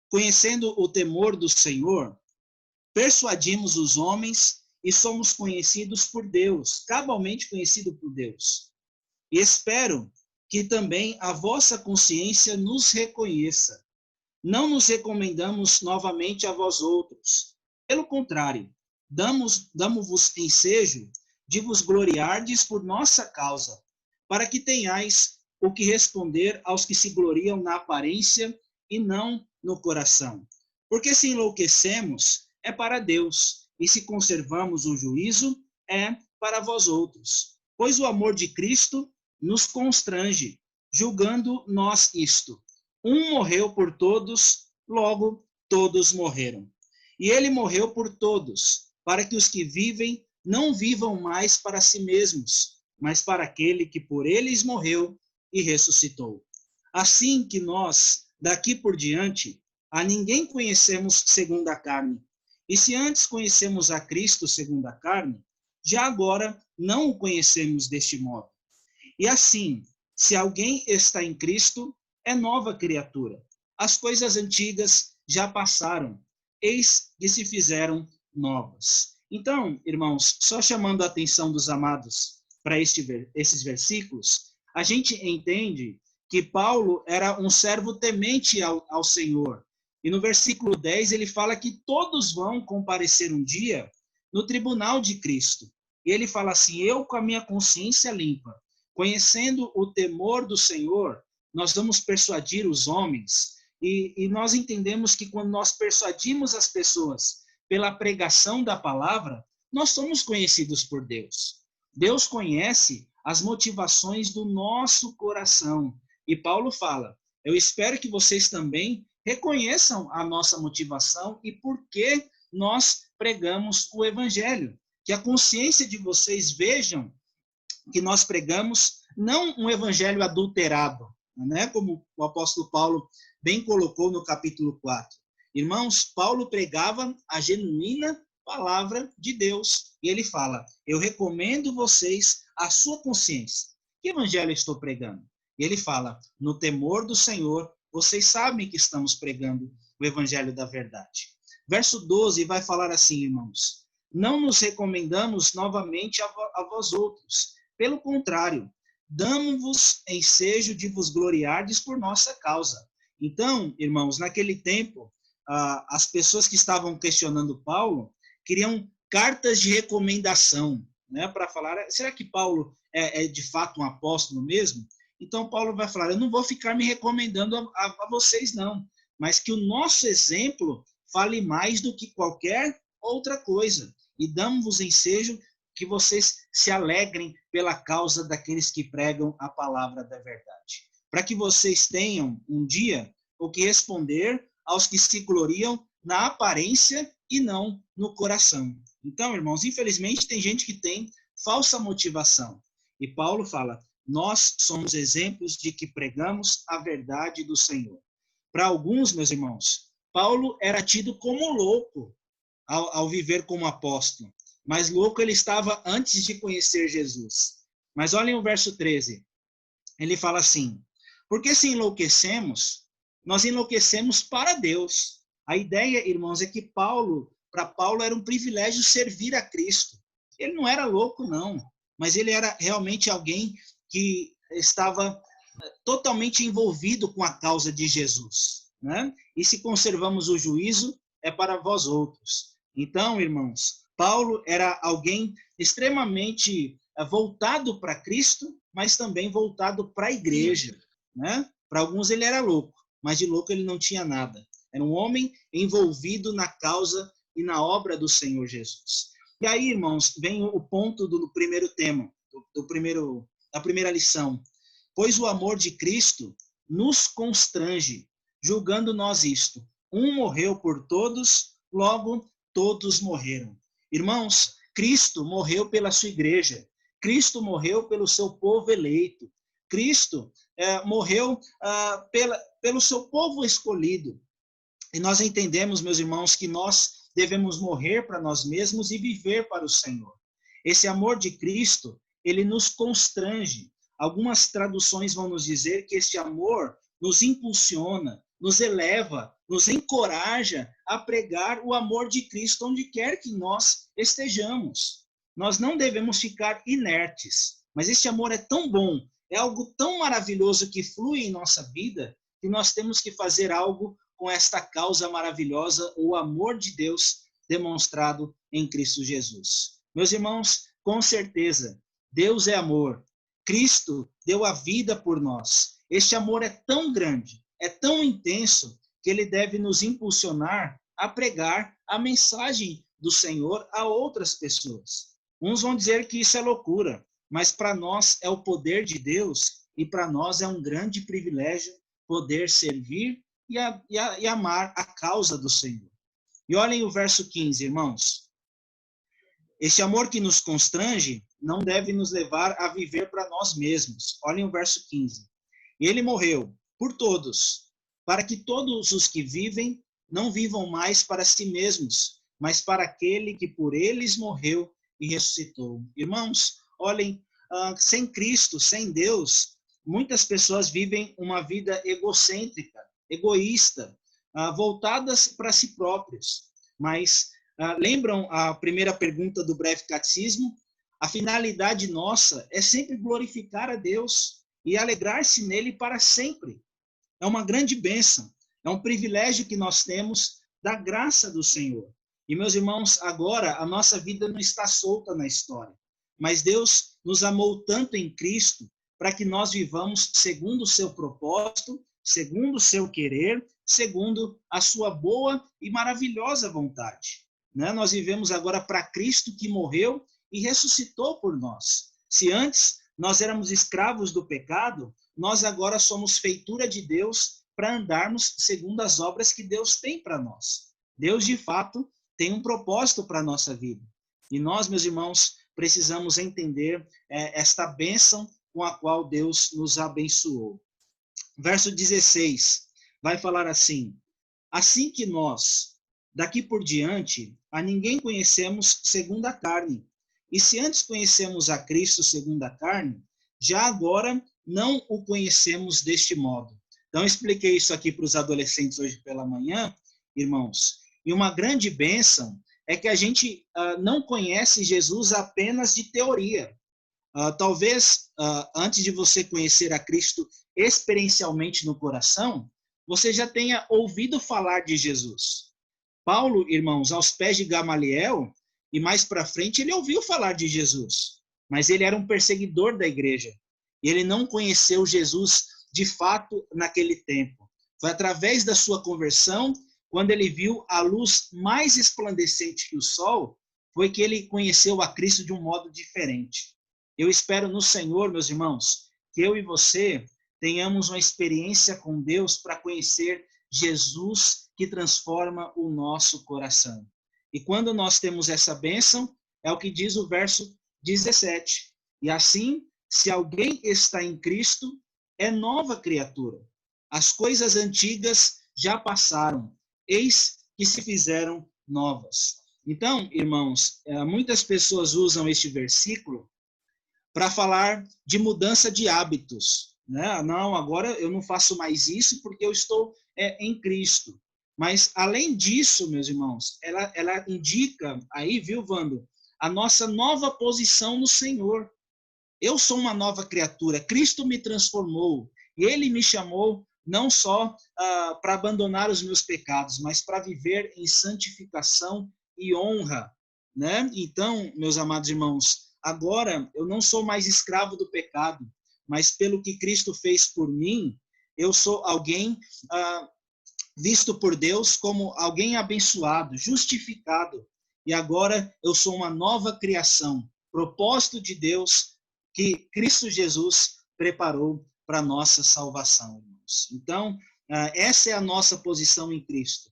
conhecendo o temor do Senhor, persuadimos os homens e somos conhecidos por Deus, cabalmente conhecido por Deus. E espero que também a vossa consciência nos reconheça. Não nos recomendamos novamente a vós outros. Pelo contrário, damos-vos ensejo de vos gloriardes por nossa causa, para que tenhais o que responder aos que se gloriam na aparência e não no coração. Porque se enlouquecemos, é para Deus, e se conservamos o juízo, é para vós outros. Pois o amor de Cristo nos constrange, julgando nós isto: um morreu por todos, logo todos morreram. E ele morreu por todos, para que os que vivem não vivam mais para si mesmos, mas para aquele que por eles morreu e ressuscitou. Assim que nós, daqui por diante, a ninguém conhecemos segundo a carne. E se antes conhecemos a Cristo segundo a carne, já agora não o conhecemos deste modo. E assim, se alguém está em Cristo, é nova criatura. As coisas antigas já passaram, eis que se fizeram novas. Então, irmãos, só chamando a atenção dos amados para esses versículos, a gente entende que Paulo era um servo temente ao Senhor. E no versículo 10 ele fala que todos vão comparecer um dia no tribunal de Cristo. E ele fala assim, eu com a minha consciência limpa, conhecendo o temor do Senhor, nós vamos persuadir os homens. E nós entendemos que quando nós persuadimos as pessoas pela pregação da palavra, nós somos conhecidos por Deus. Deus conhece as motivações do nosso coração. E Paulo fala, eu espero que vocês também reconheçam a nossa motivação e por que nós pregamos o evangelho. Que a consciência de vocês vejam que nós pregamos não um evangelho adulterado, né? Como o apóstolo Paulo bem colocou no capítulo 4. Irmãos, Paulo pregava a genuína palavra de Deus. E ele fala, eu recomendo vocês a sua consciência. Que evangelho eu estou pregando? E ele fala, no temor do Senhor, vocês sabem que estamos pregando o evangelho da verdade. Verso 12 vai falar assim, irmãos, não nos recomendamos novamente a vós outros. Pelo contrário, damos-vos ensejo de vos gloriardes por nossa causa. Então, irmãos, naquele tempo, as pessoas que estavam questionando Paulo queriam cartas de recomendação, né, para falar, será que Paulo é de fato um apóstolo mesmo? Então, Paulo vai falar, eu não vou ficar me recomendando a vocês, não, mas que o nosso exemplo fale mais do que qualquer outra coisa. E damos-vos ensejo que vocês se alegrem pela causa daqueles que pregam a palavra da verdade. Para que vocês tenham um dia o que responder aos que se gloriam na aparência e não no coração. Então, irmãos, infelizmente tem gente que tem falsa motivação. E Paulo fala, nós somos exemplos de que pregamos a verdade do Senhor. Para alguns, meus irmãos, Paulo era tido como louco ao viver como apóstolo. Mas louco ele estava antes de conhecer Jesus. Mas olhem o verso 13. Ele fala assim, porque se enlouquecemos, nós enlouquecemos para Deus. A ideia, irmãos, é que para Paulo era um privilégio servir a Cristo. Ele não era louco, não, mas ele era realmente alguém que estava totalmente envolvido com a causa de Jesus, né? E se conservamos o juízo, é para vós outros. Então, irmãos, Paulo era alguém extremamente voltado para Cristo, mas também voltado para a igreja, né? Para alguns ele era louco, mas de louco ele não tinha nada. Era um homem envolvido na causa e na obra do Senhor Jesus. E aí, irmãos, vem o ponto do primeiro tema, da primeira lição. Pois o amor de Cristo nos constrange, julgando nós isto. Um morreu por todos, logo todos morreram. Irmãos, Cristo morreu pela sua igreja. Cristo morreu pelo seu povo eleito. Cristo morreu pelo seu povo escolhido. E nós entendemos, meus irmãos, que nós devemos morrer para nós mesmos e viver para o Senhor. Esse amor de Cristo, ele nos constrange. Algumas traduções vão nos dizer que este amor nos impulsiona, nos eleva, nos encoraja a pregar o amor de Cristo onde quer que nós estejamos. Nós não devemos ficar inertes, mas este amor é tão bom, é algo tão maravilhoso que flui em nossa vida, que nós temos que fazer algo com esta causa maravilhosa, o amor de Deus demonstrado em Cristo Jesus. Meus irmãos, com certeza, Deus é amor. Cristo deu a vida por nós. Este amor é tão grande, é tão intenso, que ele deve nos impulsionar a pregar a mensagem do Senhor a outras pessoas. Uns vão dizer que isso é loucura, mas para nós é o poder de Deus e para nós é um grande privilégio poder servir e amar a causa do Senhor. E olhem o verso 15, irmãos. Este amor que nos constrange não deve nos levar a viver para nós mesmos. Olhem o verso 15. E ele morreu por todos, para que todos os que vivem não vivam mais para si mesmos, mas para aquele que por eles morreu e ressuscitou. Irmãos, olhem, sem Cristo, sem Deus, muitas pessoas vivem uma vida egocêntrica, egoísta, voltadas para si próprios. Mas lembram a primeira pergunta do breve catecismo? A finalidade nossa é sempre glorificar a Deus e alegrar-se nele para sempre. É uma grande bênção, é um privilégio que nós temos da graça do Senhor. E, meus irmãos, agora a nossa vida não está solta na história, mas Deus nos amou tanto em Cristo para que nós vivamos segundo o seu propósito, segundo o seu querer, segundo a sua boa e maravilhosa vontade. Né? Nós vivemos agora para Cristo que morreu e ressuscitou por nós. Se antes nós éramos escravos do pecado, nós agora somos feitura de Deus para andarmos segundo as obras que Deus tem para nós. Deus, de fato, tem um propósito para a nossa vida. E nós, meus irmãos, precisamos entender esta bênção com a qual Deus nos abençoou. Verso 16 vai falar assim: assim que nós, daqui por diante, a ninguém conhecemos segundo a carne. E se antes conhecemos a Cristo segundo a carne, já agora não o conhecemos deste modo. Então, eu expliquei isso aqui para os adolescentes hoje pela manhã, irmãos. E uma grande bênção é que a gente não conhece Jesus apenas de teoria. Talvez, antes de você conhecer a Cristo experiencialmente no coração, você já tenha ouvido falar de Jesus. Paulo, irmãos, aos pés de Gamaliel, e mais para frente, ele ouviu falar de Jesus, mas ele era um perseguidor da igreja. E ele não conheceu Jesus de fato naquele tempo. Foi através da sua conversão, quando ele viu a luz mais resplandecente que o sol, foi que ele conheceu a Cristo de um modo diferente. Eu espero no Senhor, meus irmãos, que eu e você tenhamos uma experiência com Deus para conhecer Jesus que transforma o nosso coração. E quando nós temos essa bênção, é o que diz o verso 17. E assim, se alguém está em Cristo, é nova criatura. As coisas antigas já passaram, eis que se fizeram novas. Então, irmãos, muitas pessoas usam este versículo para falar de mudança de hábitos. Né? Não, agora eu não faço mais isso porque eu estou em Cristo. Mas, além disso, meus irmãos, ela indica aí, viu, Wando, a nossa nova posição no Senhor. Eu sou uma nova criatura, Cristo me transformou, e Ele me chamou não só para abandonar os meus pecados, mas para viver em santificação e honra. Né? Então, meus amados irmãos, agora eu não sou mais escravo do pecado, mas pelo que Cristo fez por mim, eu sou alguém visto por Deus como alguém abençoado, justificado. E agora eu sou uma nova criação, propósito de Deus que Cristo Jesus preparou para a nossa salvação, irmãos. Então, essa é a nossa posição em Cristo.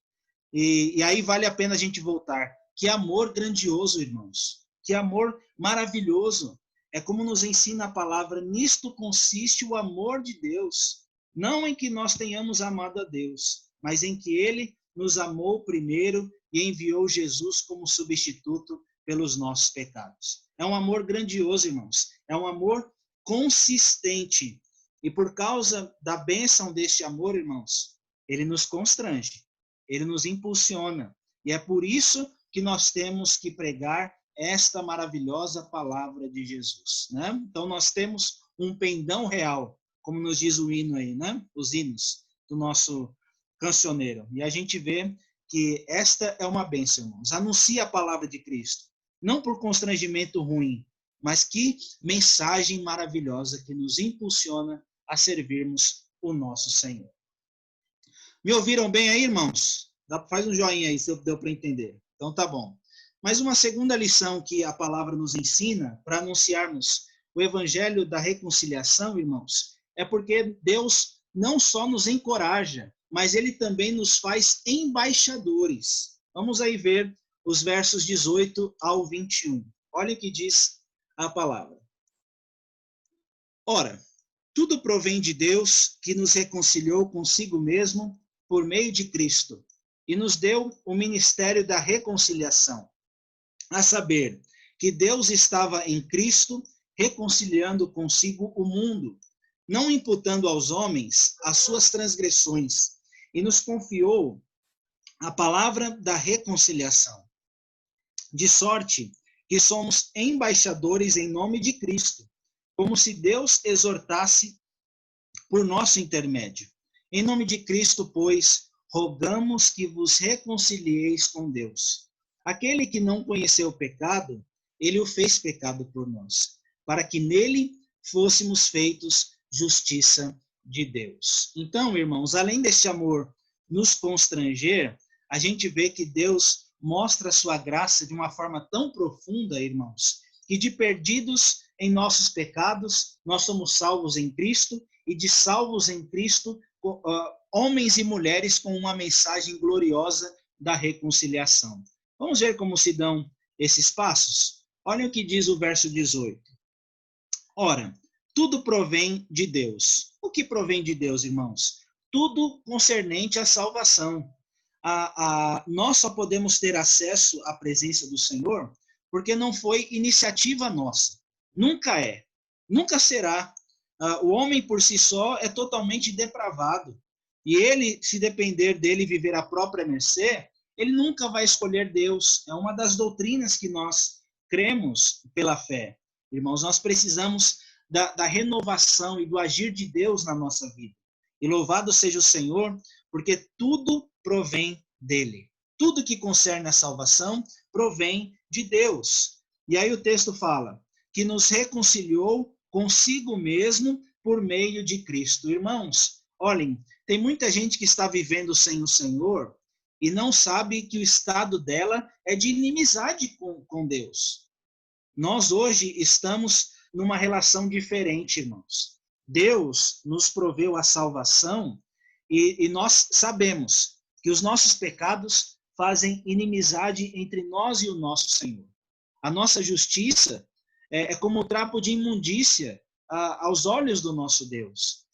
E aí vale a pena a gente voltar. Que amor grandioso, irmãos. Que amor maravilhoso. É como nos ensina a palavra, nisto consiste o amor de Deus. Não em que nós tenhamos amado a Deus, mas em que Ele nos amou primeiro e enviou Jesus como substituto pelos nossos pecados. É um amor grandioso, irmãos. É um amor consistente. E por causa da bênção deste amor, irmãos, ele nos constrange, ele nos impulsiona. E é por isso que nós temos que pregar esta maravilhosa palavra de Jesus. Né? Então nós temos um pendão real, como nos diz o hino aí, né? Os hinos do nosso cancioneiro. E a gente vê que esta é uma bênção, irmãos. Anuncia a palavra de Cristo. Não por constrangimento ruim, mas que mensagem maravilhosa que nos impulsiona a servirmos o nosso Senhor. Me ouviram bem aí, irmãos? Faz um joinha aí, se deu para entender. Então tá bom. Mas uma segunda lição que a palavra nos ensina para anunciarmos o evangelho da reconciliação, irmãos, é porque Deus não só nos encoraja, mas ele também nos faz embaixadores. Vamos aí ver os versos 18 ao 21. Olha o que diz a palavra. Ora, tudo provém de Deus, que nos reconciliou consigo mesmo por meio de Cristo, e nos deu o ministério da reconciliação, a saber, que Deus estava em Cristo reconciliando consigo o mundo, não imputando aos homens as suas transgressões, e nos confiou a palavra da reconciliação. De sorte que somos embaixadores em nome de Cristo, como se Deus exortasse por nosso intermédio. Em nome de Cristo, pois, rogamos que vos reconcilieis com Deus. Aquele que não conheceu o pecado, ele o fez pecado por nós, para que nele fôssemos feitos justiça de Deus. Então, irmãos, além deste amor nos constranger, a gente vê que Deus mostra a sua graça de uma forma tão profunda, irmãos, que de perdidos em nossos pecados, nós somos salvos em Cristo, e de salvos em Cristo, homens e mulheres com uma mensagem gloriosa da reconciliação. Vamos ver como se dão esses passos? Olhem o que diz o verso 18. Ora, tudo provém de Deus. O que provém de Deus, irmãos? Tudo concernente à salvação. Nós só podemos ter acesso à presença do Senhor porque não foi iniciativa nossa. Nunca é. Nunca será. O homem por si só é totalmente depravado. E ele, se depender dele viver à própria mercê, ele nunca vai escolher Deus. É uma das doutrinas que nós cremos pela fé. Irmãos, nós precisamos da renovação e do agir de Deus na nossa vida. E louvado seja o Senhor, porque tudo provém dele. Tudo que concerne a salvação provém de Deus. E aí o texto fala que nos reconciliou consigo mesmo por meio de Cristo. Irmãos, olhem, tem muita gente que está vivendo sem o Senhor e não sabe que o estado dela é de inimizade com Deus. Nós hoje estamos numa relação diferente, irmãos. Deus nos proveu a salvação e nós sabemos que os nossos pecados fazem inimizade entre nós e o nosso Senhor. A nossa justiça é como o trapo de imundícia aos olhos do nosso Deus.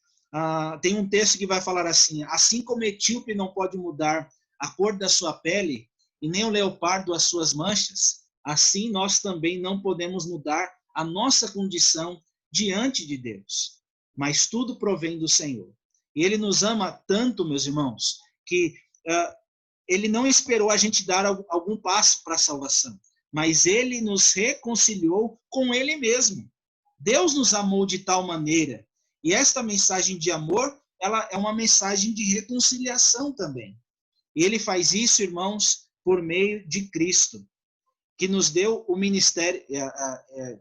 Tem um texto que vai falar assim: assim como o etíope não pode mudar a cor da sua pele e nem o leopardo as suas manchas, assim nós também não podemos mudar a nossa condição diante de Deus. Mas tudo provém do Senhor. E Ele nos ama tanto, meus irmãos, que Ele não esperou a gente dar algum passo para a salvação, mas Ele nos reconciliou com Ele mesmo. Deus nos amou de tal maneira, e esta mensagem de amor, ela é uma mensagem de reconciliação também. E Ele faz isso, irmãos, por meio de Cristo, que nos deu o ministério.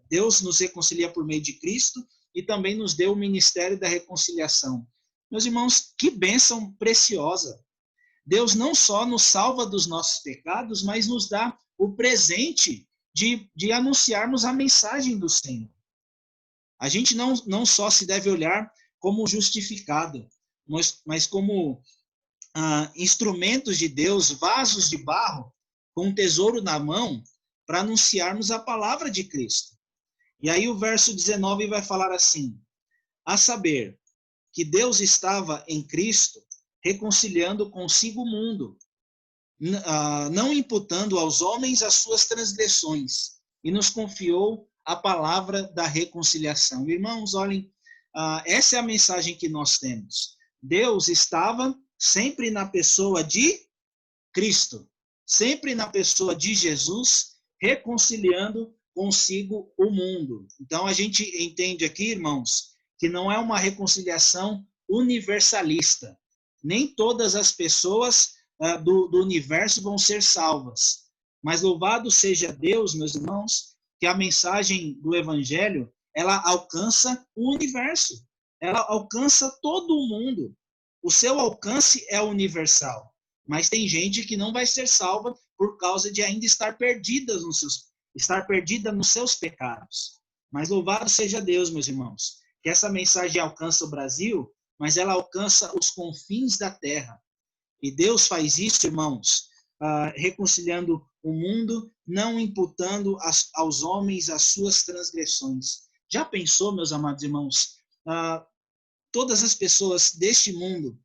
Deus nos reconcilia por meio de Cristo e também nos deu o ministério da reconciliação. Meus irmãos, que bênção preciosa! Deus não só nos salva dos nossos pecados, mas nos dá o presente de anunciarmos a mensagem do Senhor. A gente não só se deve olhar como justificado, mas como instrumentos de Deus, vasos de barro, com um tesouro na mão, para anunciarmos a palavra de Cristo. E aí o verso 19 vai falar assim: a saber, que Deus estava em Cristo reconciliando consigo o mundo, não imputando aos homens as suas transgressões, e nos confiou a palavra da reconciliação. Irmãos, olhem, essa é a mensagem que nós temos. Deus estava sempre na pessoa de Cristo, sempre na pessoa de Jesus, reconciliando consigo o mundo. Então, a gente entende aqui, irmãos, que não é uma reconciliação universalista. Nem todas as pessoas do universo vão ser salvas. Mas louvado seja Deus, meus irmãos, que a mensagem do Evangelho, ela alcança o universo. Ela alcança todo o mundo. O seu alcance é universal. Mas tem gente que não vai ser salva por causa de ainda estar perdida nos seus pecados. Mas louvado seja Deus, meus irmãos, que essa mensagem alcança o Brasil, mas ela alcança os confins da terra. E Deus faz isso, irmãos, reconciliando o mundo, não imputando aos homens as suas transgressões. Já pensou, meus amados irmãos, todas as pessoas deste mundo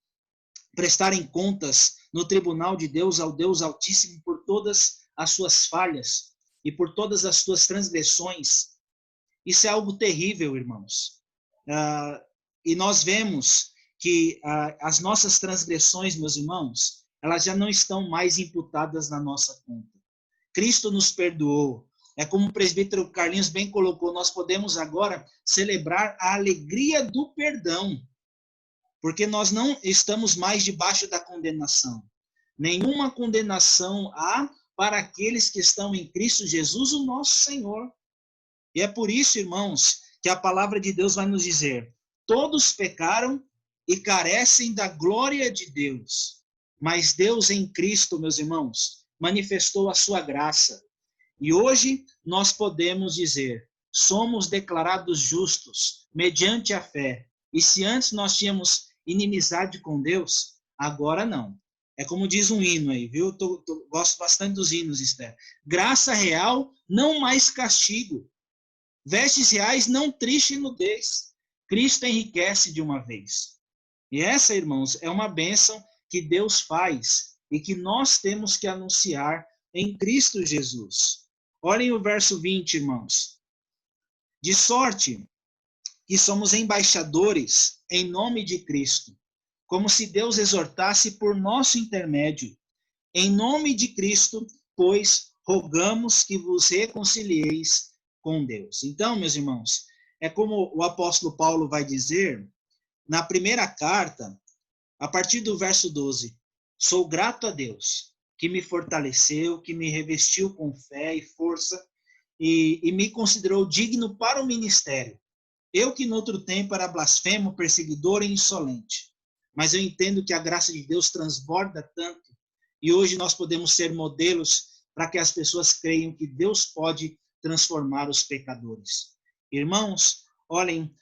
prestarem contas no tribunal de Deus ao Deus Altíssimo por todas as suas falhas e por todas as suas transgressões. Isso é algo terrível, irmãos. E nós vemos que as nossas transgressões, meus irmãos, elas já não estão mais imputadas na nossa conta. Cristo nos perdoou. É como o presbítero Carlinhos bem colocou, nós podemos agora celebrar a alegria do perdão, porque nós não estamos mais debaixo da condenação. Nenhuma condenação há para aqueles que estão em Cristo Jesus, o nosso Senhor. E é por isso, irmãos, que a palavra de Deus vai nos dizer: todos pecaram e carecem da glória de Deus. Mas Deus em Cristo, meus irmãos, manifestou a sua graça. E hoje nós podemos dizer, somos declarados justos mediante a fé. E se antes nós tínhamos inimizade com Deus, agora não. É como diz um hino aí, viu? Gosto bastante dos hinos, Esther. Graça real, não mais castigo. Vestes reais, não triste nudez. Cristo enriquece de uma vez. E essa, irmãos, é uma bênção que Deus faz e que nós temos que anunciar em Cristo Jesus. Olhem o verso 20, irmãos. De sorte que somos embaixadores em nome de Cristo, como se Deus exortasse por nosso intermédio. Em nome de Cristo, pois, rogamos que vos reconcilieis com Deus. Então, meus irmãos, é como o apóstolo Paulo vai dizer na primeira carta, a partir do verso 12, sou grato a Deus, que me fortaleceu, que me revestiu com fé e força e me considerou digno para o ministério. Eu que no outro tempo era blasfemo, perseguidor e insolente. Mas eu entendo que a graça de Deus transborda tanto e hoje nós podemos ser modelos para que as pessoas creiam que Deus pode transformar os pecadores. Irmãos, olhem,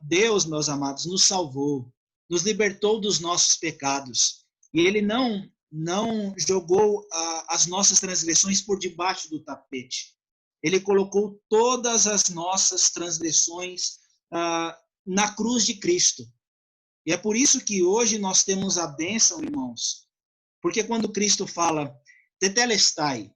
Deus, meus amados, nos salvou, nos libertou dos nossos pecados e Ele não jogou as nossas transgressões por debaixo do tapete. Ele colocou todas as nossas transgressões na cruz de Cristo. E é por isso que hoje nós temos a bênção, irmãos. Porque quando Cristo fala, tetelestai,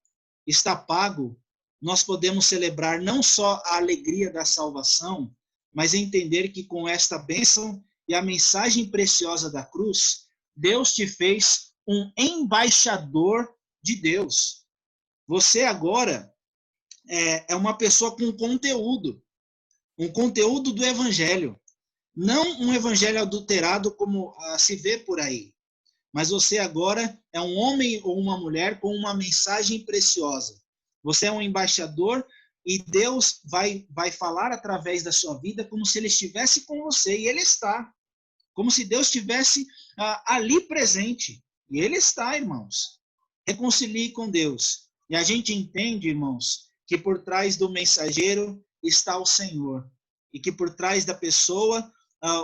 está pago, nós podemos celebrar não só a alegria da salvação, mas entender que com esta bênção e a mensagem preciosa da cruz, Deus te fez um embaixador de Deus. Você agora é uma pessoa com conteúdo, um conteúdo do Evangelho. Não um evangelho adulterado como se vê por aí, mas você agora é um homem ou uma mulher com uma mensagem preciosa. Você é um embaixador e Deus vai falar através da sua vida como se Ele estivesse com você, e Ele está. Como se Deus estivesse ali presente, e Ele está, irmãos. Reconcilie com Deus. E a gente entende, irmãos, que por trás do mensageiro está o Senhor, e que por trás da pessoa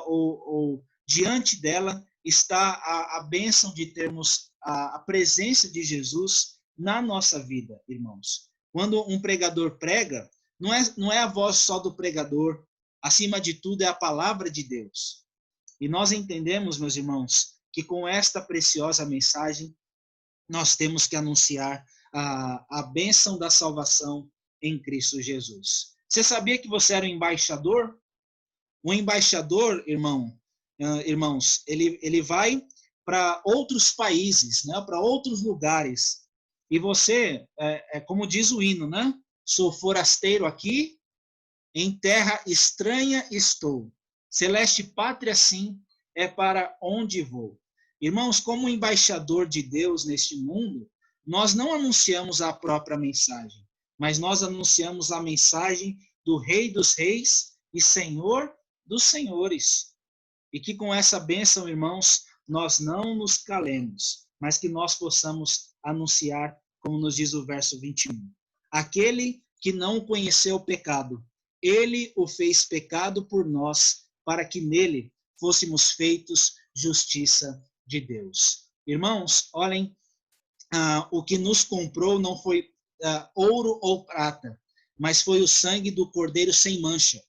ou diante dela está a bênção de termos a presença de Jesus na nossa vida, irmãos. Quando um pregador prega, não é a voz só do pregador, acima de tudo é a palavra de Deus. E nós entendemos, meus irmãos, que com esta preciosa mensagem, nós temos que anunciar a bênção da salvação em Cristo Jesus. Você sabia que você era um embaixador? Um embaixador, irmãos, ele vai para outros países, né, para outros lugares. E você, como diz o hino, né? Sou forasteiro aqui, em terra estranha estou. Celeste pátria, sim, é para onde vou. Irmãos, como embaixador de Deus neste mundo, nós não anunciamos a própria mensagem, mas nós anunciamos a mensagem do Rei dos Reis e Senhor dos senhores. E que com essa bênção, irmãos, nós não nos calemos, mas que nós possamos anunciar, como nos diz o verso 21. Aquele que não conheceu o pecado, ele o fez pecado por nós, para que nele fôssemos feitos justiça de Deus. Irmãos, olhem, o que nos comprou não foi ouro ou prata, mas foi o sangue do Cordeiro sem mancha,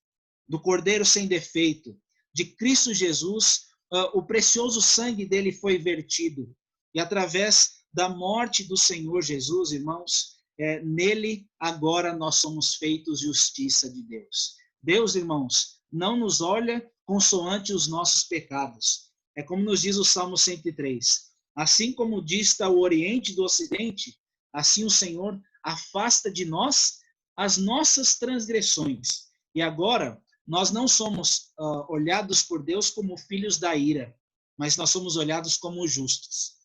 do Cordeiro sem defeito, de Cristo Jesus, o precioso sangue dele foi vertido. E através da morte do Senhor Jesus, irmãos, nele agora nós somos feitos justiça de Deus. Deus, irmãos, não nos olha consoante os nossos pecados. É como nos diz o Salmo 103. Assim como dista o Oriente do Ocidente, assim o Senhor afasta de nós as nossas transgressões. E agora, nós não somos olhados por Deus como filhos da ira, mas nós somos olhados como justos.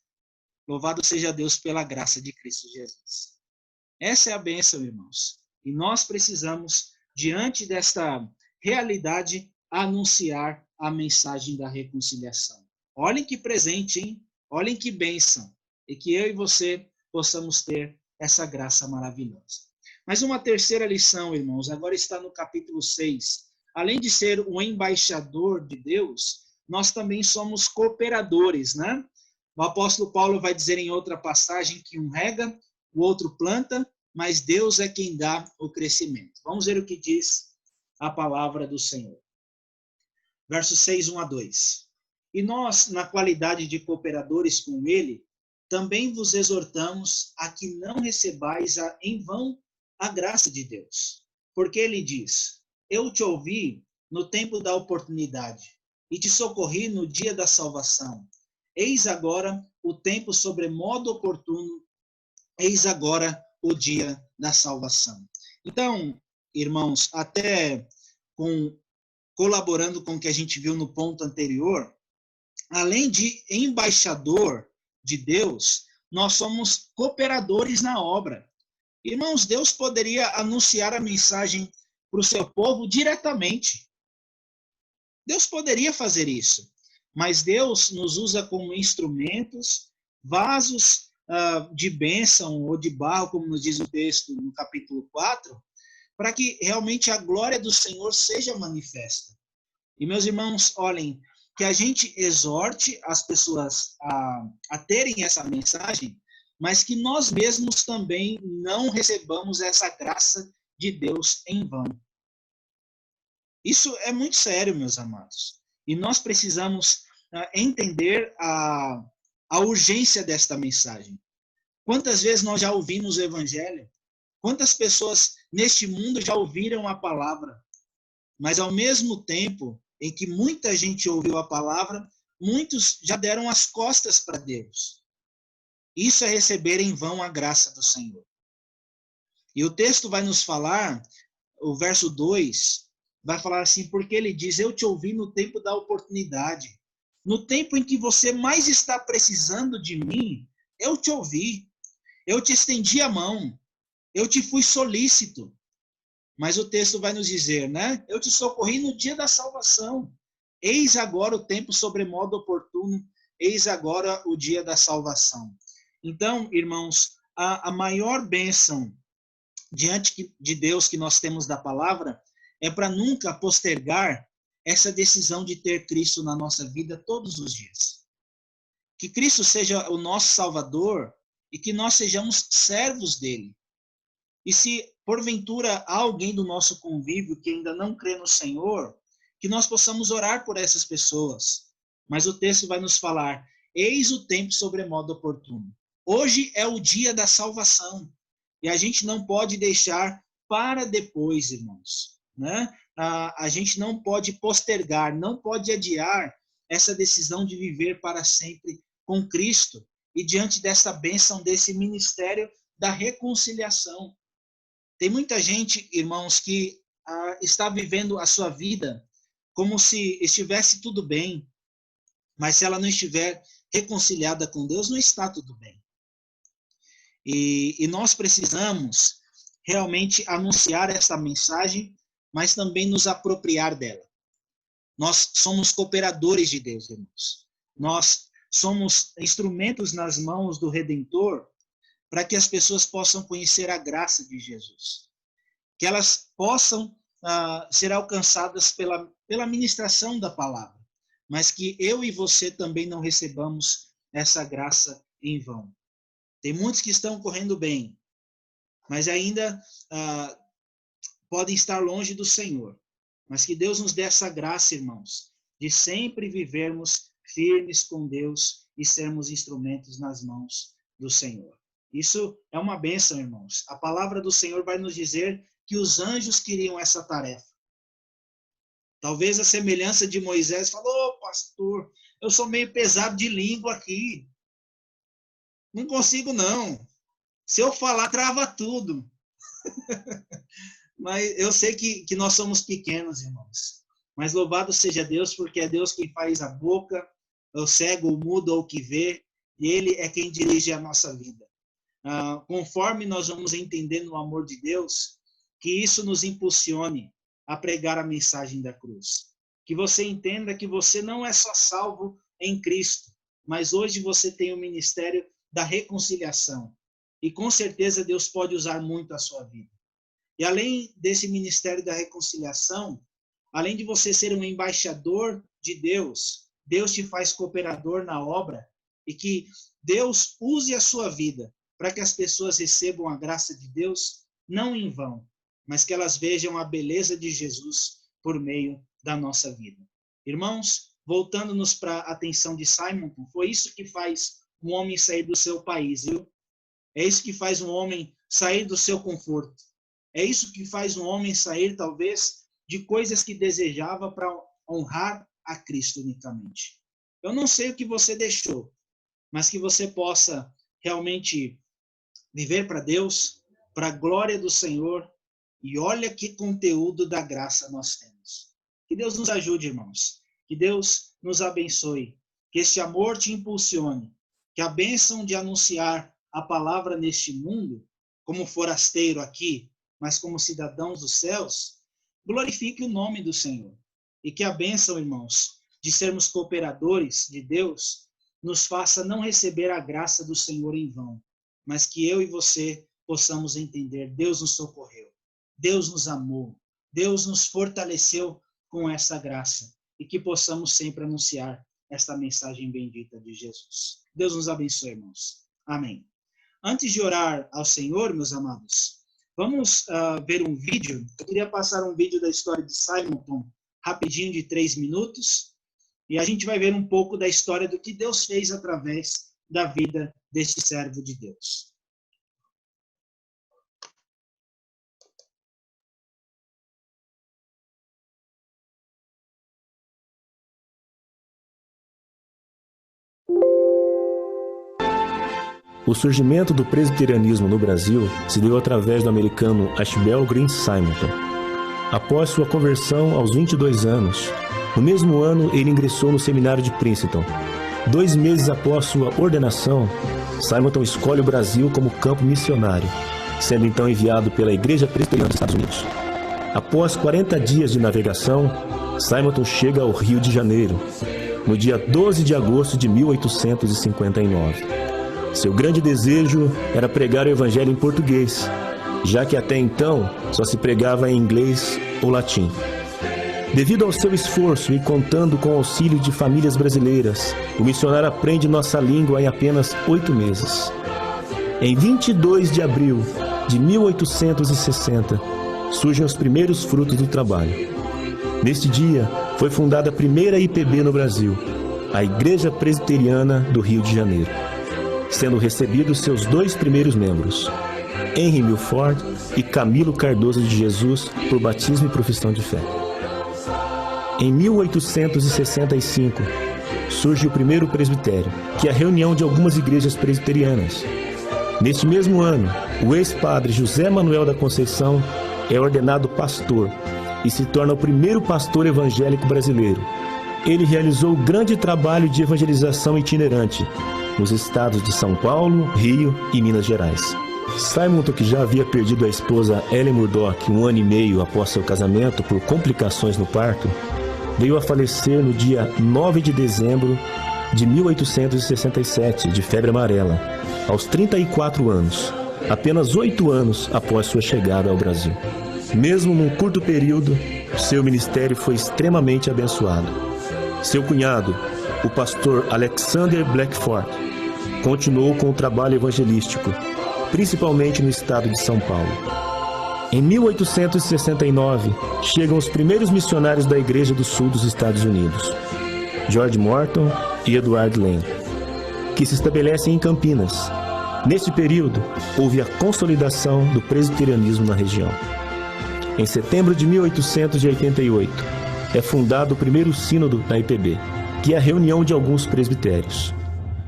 Louvado seja Deus pela graça de Cristo Jesus. Essa é a bênção, irmãos. E nós precisamos, diante desta realidade, anunciar a mensagem da reconciliação. Olhem que presente, hein? Olhem que bênção. E que eu e você possamos ter essa graça maravilhosa. Mas uma terceira lição, irmãos, agora está no capítulo 6. Além de ser o embaixador de Deus, nós também somos cooperadores, né? O apóstolo Paulo vai dizer em outra passagem que um rega, o outro planta, mas Deus é quem dá o crescimento. Vamos ver o que diz a palavra do Senhor. Versos 6, 1 a 2. E nós, na qualidade de cooperadores com ele, também vos exortamos a que não recebais em vão a graça de Deus. Porque ele diz, eu te ouvi no tempo da oportunidade e te socorri no dia da salvação. Eis agora o tempo sobremodo oportuno, eis agora o dia da salvação. Então, irmãos, até colaborando com o que a gente viu no ponto anterior, além de embaixador de Deus, nós somos cooperadores na obra. Irmãos, Deus poderia anunciar a mensagem para o seu povo diretamente. Deus poderia fazer isso, mas Deus nos usa como instrumentos, vasos de bênção ou de barro, como nos diz o texto no capítulo 4, para que realmente a glória do Senhor seja manifesta. E, meus irmãos, olhem, que a gente exorte as pessoas a terem essa mensagem, mas que nós mesmos também não recebamos essa graça de Deus em vão. Isso é muito sério, meus amados. E nós precisamos entender a urgência desta mensagem. Quantas vezes nós já ouvimos o Evangelho? Quantas pessoas neste mundo já ouviram a palavra? Mas ao mesmo tempo em que muita gente ouviu a palavra, muitos já deram as costas para Deus. Isso é receber em vão a graça do Senhor. E o texto vai nos falar, o verso 2, vai falar assim, porque ele diz, eu te ouvi no tempo da oportunidade. No tempo em que você mais está precisando de mim, eu te ouvi. Eu te estendi a mão. Eu te fui solícito. Mas o texto vai nos dizer, né? Eu te socorri no dia da salvação. Eis agora o tempo sobremodo oportuno. Eis agora o dia da salvação. Então, irmãos, a maior bênção diante de Deus que nós temos da palavra é para nunca postergar essa decisão de ter Cristo na nossa vida todos os dias. Que Cristo seja o nosso Salvador e que nós sejamos servos dele. E se, porventura, há alguém do nosso convívio que ainda não crê no Senhor, que nós possamos orar por essas pessoas. Mas o texto vai nos falar, eis o tempo sobremodo oportuno. Hoje é o dia da salvação. E a gente não pode deixar para depois, irmãos. Né? A gente não pode postergar, não pode adiar essa decisão de viver para sempre com Cristo e diante dessa bênção desse ministério da reconciliação. Tem muita gente, irmãos, que está vivendo a sua vida como se estivesse tudo bem, mas se ela não estiver reconciliada com Deus, não está tudo bem. E nós precisamos realmente anunciar essa mensagem, mas também nos apropriar dela. Nós somos cooperadores de Deus, irmãos. Nós somos instrumentos nas mãos do Redentor para que as pessoas possam conhecer a graça de Jesus. Que elas possam ser alcançadas pela ministração da palavra, mas que eu e você também não recebamos essa graça em vão. Tem muitos que estão correndo bem, mas ainda podem estar longe do Senhor. Mas que Deus nos dê essa graça, irmãos, de sempre vivermos firmes com Deus e sermos instrumentos nas mãos do Senhor. Isso é uma bênção, irmãos. A palavra do Senhor vai nos dizer que os anjos queriam essa tarefa. Talvez a semelhança de Moisés falou: pastor, eu sou meio pesado de língua aqui. Não consigo, não. Se eu falar, trava tudo. Mas eu sei que nós somos pequenos, irmãos. Mas louvado seja Deus, porque é Deus quem faz a boca, o cego, o mudo, ou o que vê, e Ele é quem dirige a nossa vida. Conforme nós vamos entendendo o amor de Deus, que isso nos impulsione a pregar a mensagem da cruz. Que você entenda que você não é só salvo em Cristo, mas hoje você tem o ministério da reconciliação. E com certeza Deus pode usar muito a sua vida. E além desse ministério da reconciliação, além de você ser um embaixador de Deus, Deus te faz cooperador na obra e que Deus use a sua vida para que as pessoas recebam a graça de Deus, não em vão, mas que elas vejam a beleza de Jesus por meio da nossa vida. Irmãos, voltando-nos para a atenção de Simonton, foi isso que faz um homem sair do seu país, viu? É isso que faz um homem sair do seu conforto. É isso que faz um homem sair, talvez, de coisas que desejava para honrar a Cristo unicamente. Eu não sei o que você deixou, mas que você possa realmente viver para Deus, para a glória do Senhor, e olha que conteúdo da graça nós temos. Que Deus nos ajude, irmãos. Que Deus nos abençoe. Que este amor te impulsione. Que a bênção de anunciar a palavra neste mundo, como forasteiro aqui, mas como cidadãos dos céus, glorifique o nome do Senhor. E que a bênção, irmãos, de sermos cooperadores de Deus, nos faça não receber a graça do Senhor em vão, mas que eu e você possamos entender: Deus nos socorreu, Deus nos amou, Deus nos fortaleceu com essa graça, e que possamos sempre anunciar esta mensagem bendita de Jesus. Deus nos abençoe, irmãos. Amém. Antes de orar ao Senhor, meus amados, vamos ver um vídeo. Eu queria passar um vídeo da história de Simonton, rapidinho, de 3 minutos, e a gente vai ver um pouco da história do que Deus fez através da vida deste servo de Deus. O surgimento do presbiterianismo no Brasil se deu através do americano Ashbel Green Simonton. Após sua conversão aos 22 anos, no mesmo ano ele ingressou no seminário de Princeton. 2 meses após sua ordenação, Simonton escolhe o Brasil como campo missionário, sendo então enviado pela Igreja Presbiteriana dos Estados Unidos. Após 40 dias de navegação, Simonton chega ao Rio de Janeiro, no dia 12 de agosto de 1859. Seu grande desejo era pregar o evangelho em português, já que até então só se pregava em inglês ou latim. Devido ao seu esforço e contando com o auxílio de famílias brasileiras, o missionário aprende nossa língua em apenas 8 meses. Em 22 de abril de 1860, surgem os primeiros frutos do trabalho. Neste dia, foi fundada a primeira IPB no Brasil, a Igreja Presbiteriana do Rio de Janeiro, sendo recebidos seus 2 primeiros membros, Henry Milford e Camilo Cardoso de Jesus, por batismo e profissão de fé. Em 1865, surge o primeiro presbitério, que é a reunião de algumas igrejas presbiterianas. Neste mesmo ano, o ex-padre José Manuel da Conceição é ordenado pastor e se torna o primeiro pastor evangélico brasileiro. Ele realizou grande trabalho de evangelização itinerante nos estados de São Paulo, Rio e Minas Gerais. Simonton, que já havia perdido a esposa Ellen Murdoch 1 ano e meio após seu casamento por complicações no parto, veio a falecer no dia 9 de dezembro de 1867, de febre amarela, aos 34 anos, apenas 8 anos após sua chegada ao Brasil. Mesmo num curto período, seu ministério foi extremamente abençoado. Seu cunhado, o pastor Alexander Blackford, continuou com o trabalho evangelístico, principalmente no estado de São Paulo. Em 1869, chegam os primeiros missionários da Igreja do Sul dos Estados Unidos, George Morton e Edward Lane, que se estabelecem em Campinas. Neste período, houve a consolidação do presbiterianismo na região. Em setembro de 1888, é fundado o primeiro sínodo da IPB, que é a reunião de alguns presbitérios.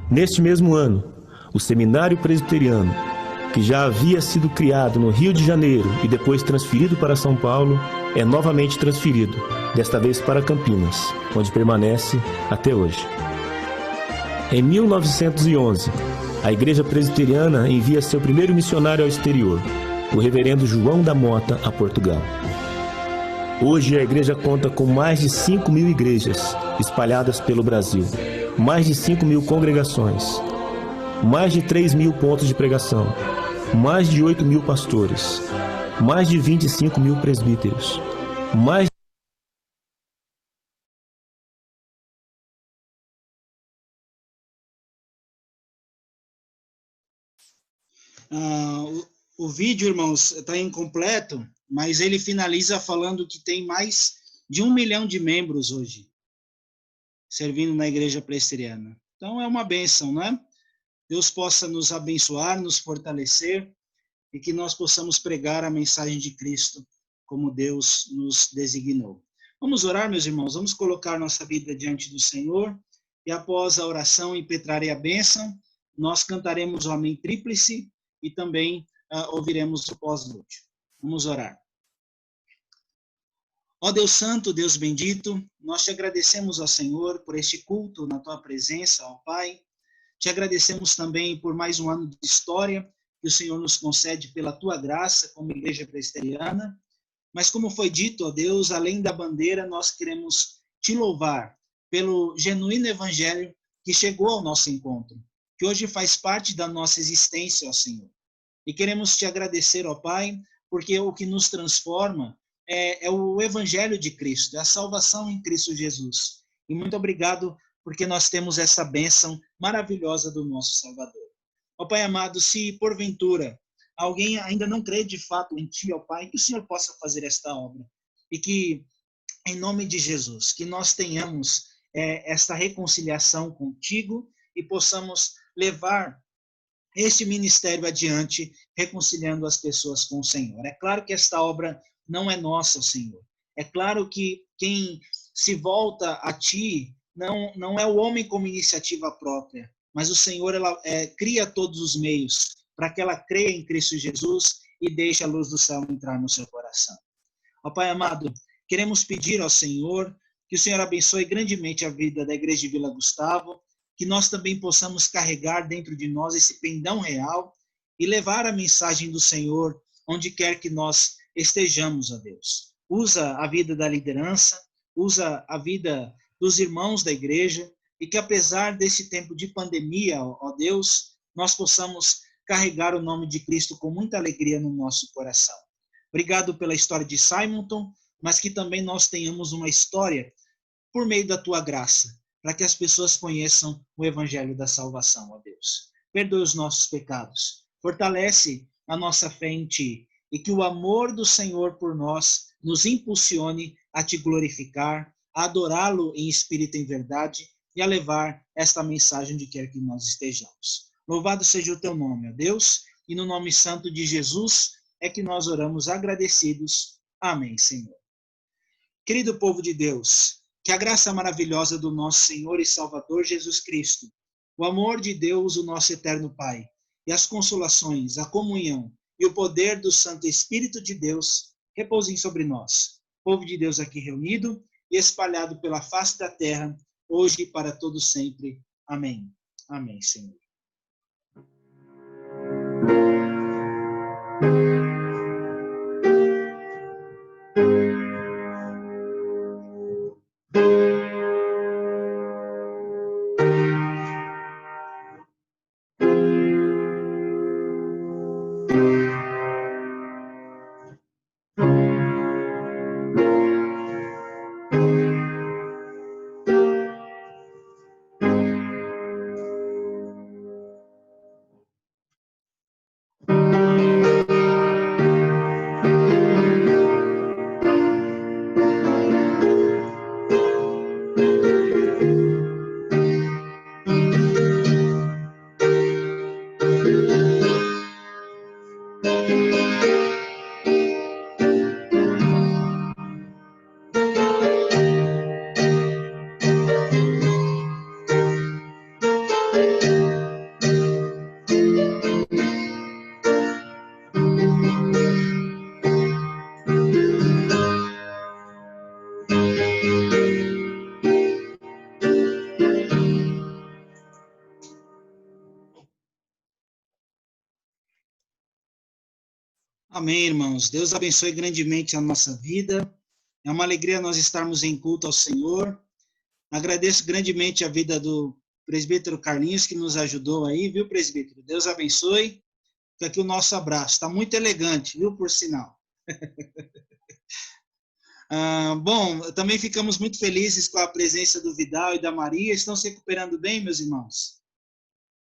Neste mesmo ano, o Seminário Presbiteriano, que já havia sido criado no Rio de Janeiro e depois transferido para São Paulo, é novamente transferido, desta vez para Campinas, onde permanece até hoje. Em 1911, a Igreja Presbiteriana envia seu primeiro missionário ao exterior, o reverendo João da Mota, a Portugal. Hoje a igreja conta com mais de 5.000 igrejas espalhadas pelo Brasil, mais de 5.000 congregações, mais de 3.000 pontos de pregação, mais de 8.000 pastores, mais de 25.000 presbíteros, mais O vídeo, irmãos, está incompleto, mas ele finaliza falando que tem mais de 1 milhão de membros hoje, servindo na igreja presbiteriana. Então é uma bênção, né? Deus possa nos abençoar, nos fortalecer e que nós possamos pregar a mensagem de Cristo como Deus nos designou. Vamos orar, meus irmãos, vamos colocar nossa vida diante do Senhor e após a oração impetrarei a bênção, nós cantaremos o Amém Tríplice e também ouviremos o pós-lúdio. Vamos orar. Ó Deus Santo, Deus bendito, nós te agradecemos, ó Senhor, por este culto na tua presença, ó Pai. Te agradecemos também por mais um ano de história que o Senhor nos concede pela tua graça como igreja presbiteriana. Mas como foi dito, ó Deus, além da bandeira, nós queremos te louvar pelo genuíno evangelho que chegou ao nosso encontro, que hoje faz parte da nossa existência, ó Senhor. E queremos te agradecer, ó Pai, porque o que nos transforma é o evangelho de Cristo, é a salvação em Cristo Jesus. E muito obrigado porque nós temos essa bênção maravilhosa do nosso Salvador. Ó Pai amado, se porventura alguém ainda não crê de fato em Ti, ó Pai, que o Senhor possa fazer esta obra. E que, em nome de Jesus, que nós tenhamos esta reconciliação contigo e possamos levar este ministério adiante, reconciliando as pessoas com o Senhor. É claro que esta obra não é nossa, Senhor. É claro que quem se volta a Ti não é o homem como iniciativa própria, mas o Senhor cria todos os meios para que ela creia em Cristo Jesus e deixe a luz do céu entrar no seu coração. Ó Pai amado, queremos pedir ao Senhor que o Senhor abençoe grandemente a vida da Igreja de Vila Gustavo, que nós também possamos carregar dentro de nós esse pendão real e levar a mensagem do Senhor onde quer que nós estejamos, ó Deus. Usa a vida da liderança, usa a vida dos irmãos da igreja e que apesar desse tempo de pandemia, ó Deus, nós possamos carregar o nome de Cristo com muita alegria no nosso coração. Obrigado pela história de Simonton, mas que também nós tenhamos uma história por meio da Tua graça, para que as pessoas conheçam o evangelho da salvação, ó Deus. Perdoe os nossos pecados, fortalece a nossa fé em Ti e que o amor do Senhor por nós nos impulsione a Te glorificar, a adorá-lo em espírito e em verdade e a levar esta mensagem onde quer que nós estejamos. Louvado seja o Teu nome, ó Deus, e no nome santo de Jesus é que nós oramos agradecidos. Amém, Senhor. Querido povo de Deus, que a graça maravilhosa do nosso Senhor e Salvador Jesus Cristo, o amor de Deus, o nosso eterno Pai, e as consolações, a comunhão e o poder do Santo Espírito de Deus repousem sobre nós, povo de Deus aqui reunido e espalhado pela face da terra, hoje e para todo sempre. Amém. Amém, Senhor. Amém, irmãos. Deus abençoe grandemente a nossa vida. É uma alegria nós estarmos em culto ao Senhor. Agradeço grandemente a vida do presbítero Carlinhos, que nos ajudou aí, viu, presbítero? Deus abençoe. Fica aqui o nosso abraço. Está muito elegante, viu, por sinal. Bom, também ficamos muito felizes com a presença do Vidal e da Maria. Estão se recuperando bem, meus irmãos?